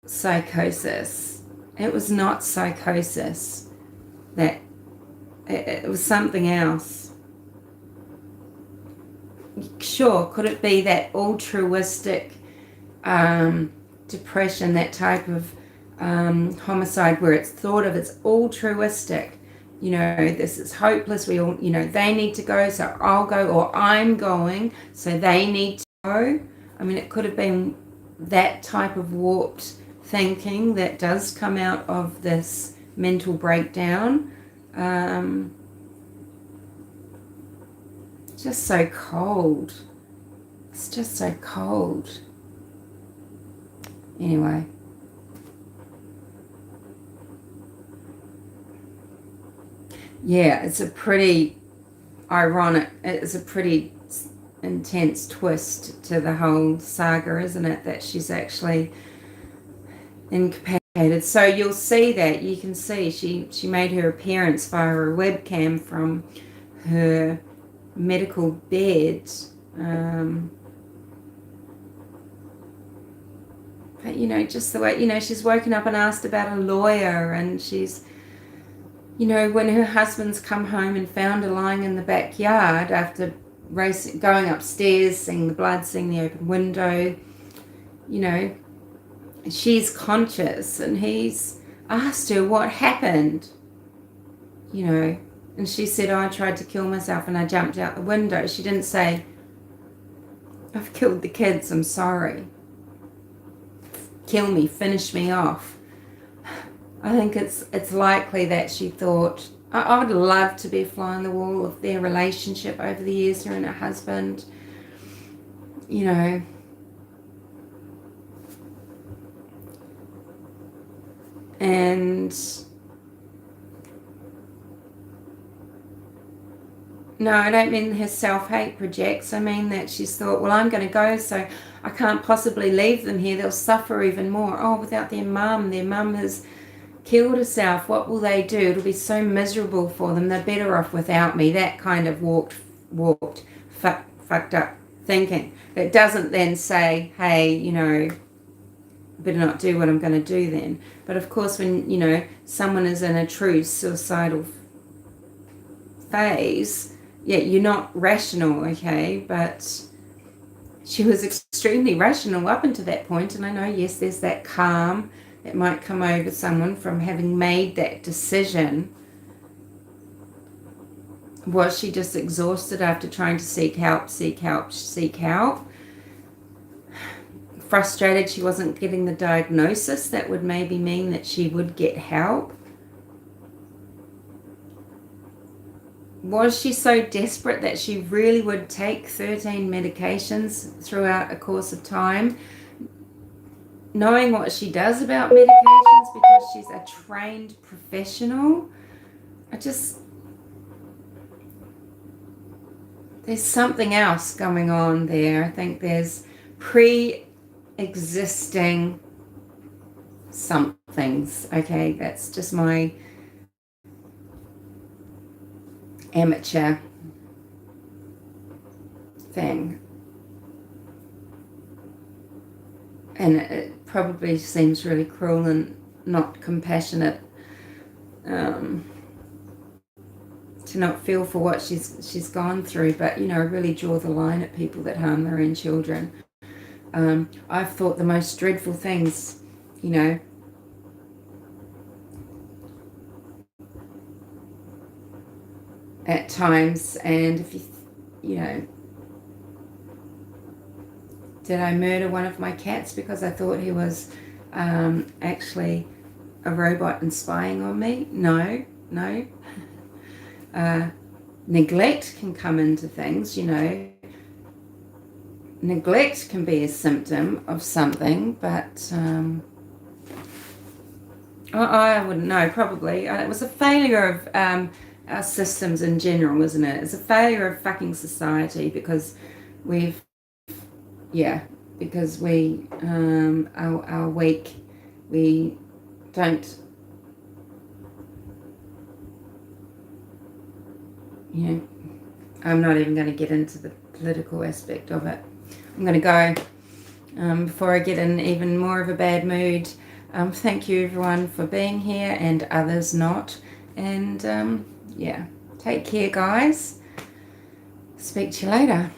S1: psychosis. It was not psychosis. That it was something else. Sure, could it be that altruistic depression, that type of homicide where it's thought of as altruistic? You know, this is hopeless. We all, you know, they need to go, so I'll go, or I'm going, so they need to go. I mean, it could have been that type of warped thinking that does come out of this mental breakdown. Just so cold. It's just so cold. Anyway. Yeah, it's a pretty ironic, it's a pretty intense twist to the whole saga, isn't it? That she's actually incapacitated. So you'll see that, you can see she made her appearance via a webcam from her medical bed. But, you know, just the way, you know, she's woken up and asked about a lawyer, and she's, you know, when her husband's come home and found her lying in the backyard after going upstairs, seeing the blood, seeing the open window, you know, she's conscious, and he's asked her what happened, you know, and she said, oh, I tried to kill myself and I jumped out the window. She didn't say, I've killed the kids, I'm sorry. Kill me, finish me off. I think it's likely that she thought, I would love to be a fly on the wall of their relationship over the years, her and her husband, you know. And no, I don't mean her self-hate projects. I mean that she's thought, well, I'm going to go, so I can't possibly leave them here. They'll suffer even more. Oh, without their mum has killed herself. What will they do? It'll be so miserable for them. They're better off without me. That kind of fucked up thinking. That doesn't then say, hey, you know, better not do what I'm going to do then. But of course, when, you know, someone is in a true suicidal phase, yeah, you're not rational, okay? But she was extremely rational up until that point. And I know, yes, there's that calm that might come over someone from having made that decision. Was she just exhausted after trying to seek help? Frustrated she wasn't getting the diagnosis that would maybe mean that she would get help? Was she so desperate that she really would take 13 medications throughout a course of time, knowing what she does about medications because she's a trained professional? There's something else going on there. I think there's existing somethings. Okay, that's just my amateur thing. And it probably seems really cruel and not compassionate to not feel for what she's gone through, but I really draw the line at people that harm their own children. I've thought the most dreadful things, at times. And if did I murder one of my cats because I thought he was actually a robot and spying on me? No. Neglect can come into things, Neglect can be a symptom of something, but I wouldn't know, probably. It was a failure of our systems in general, isn't it? It's a failure of fucking society because we are weak. We don't, I'm not even going to get into the political aspect of it. I'm going to go before I get in even more of a bad mood. Thank you everyone for being here and others not. And take care, guys. Speak to you later.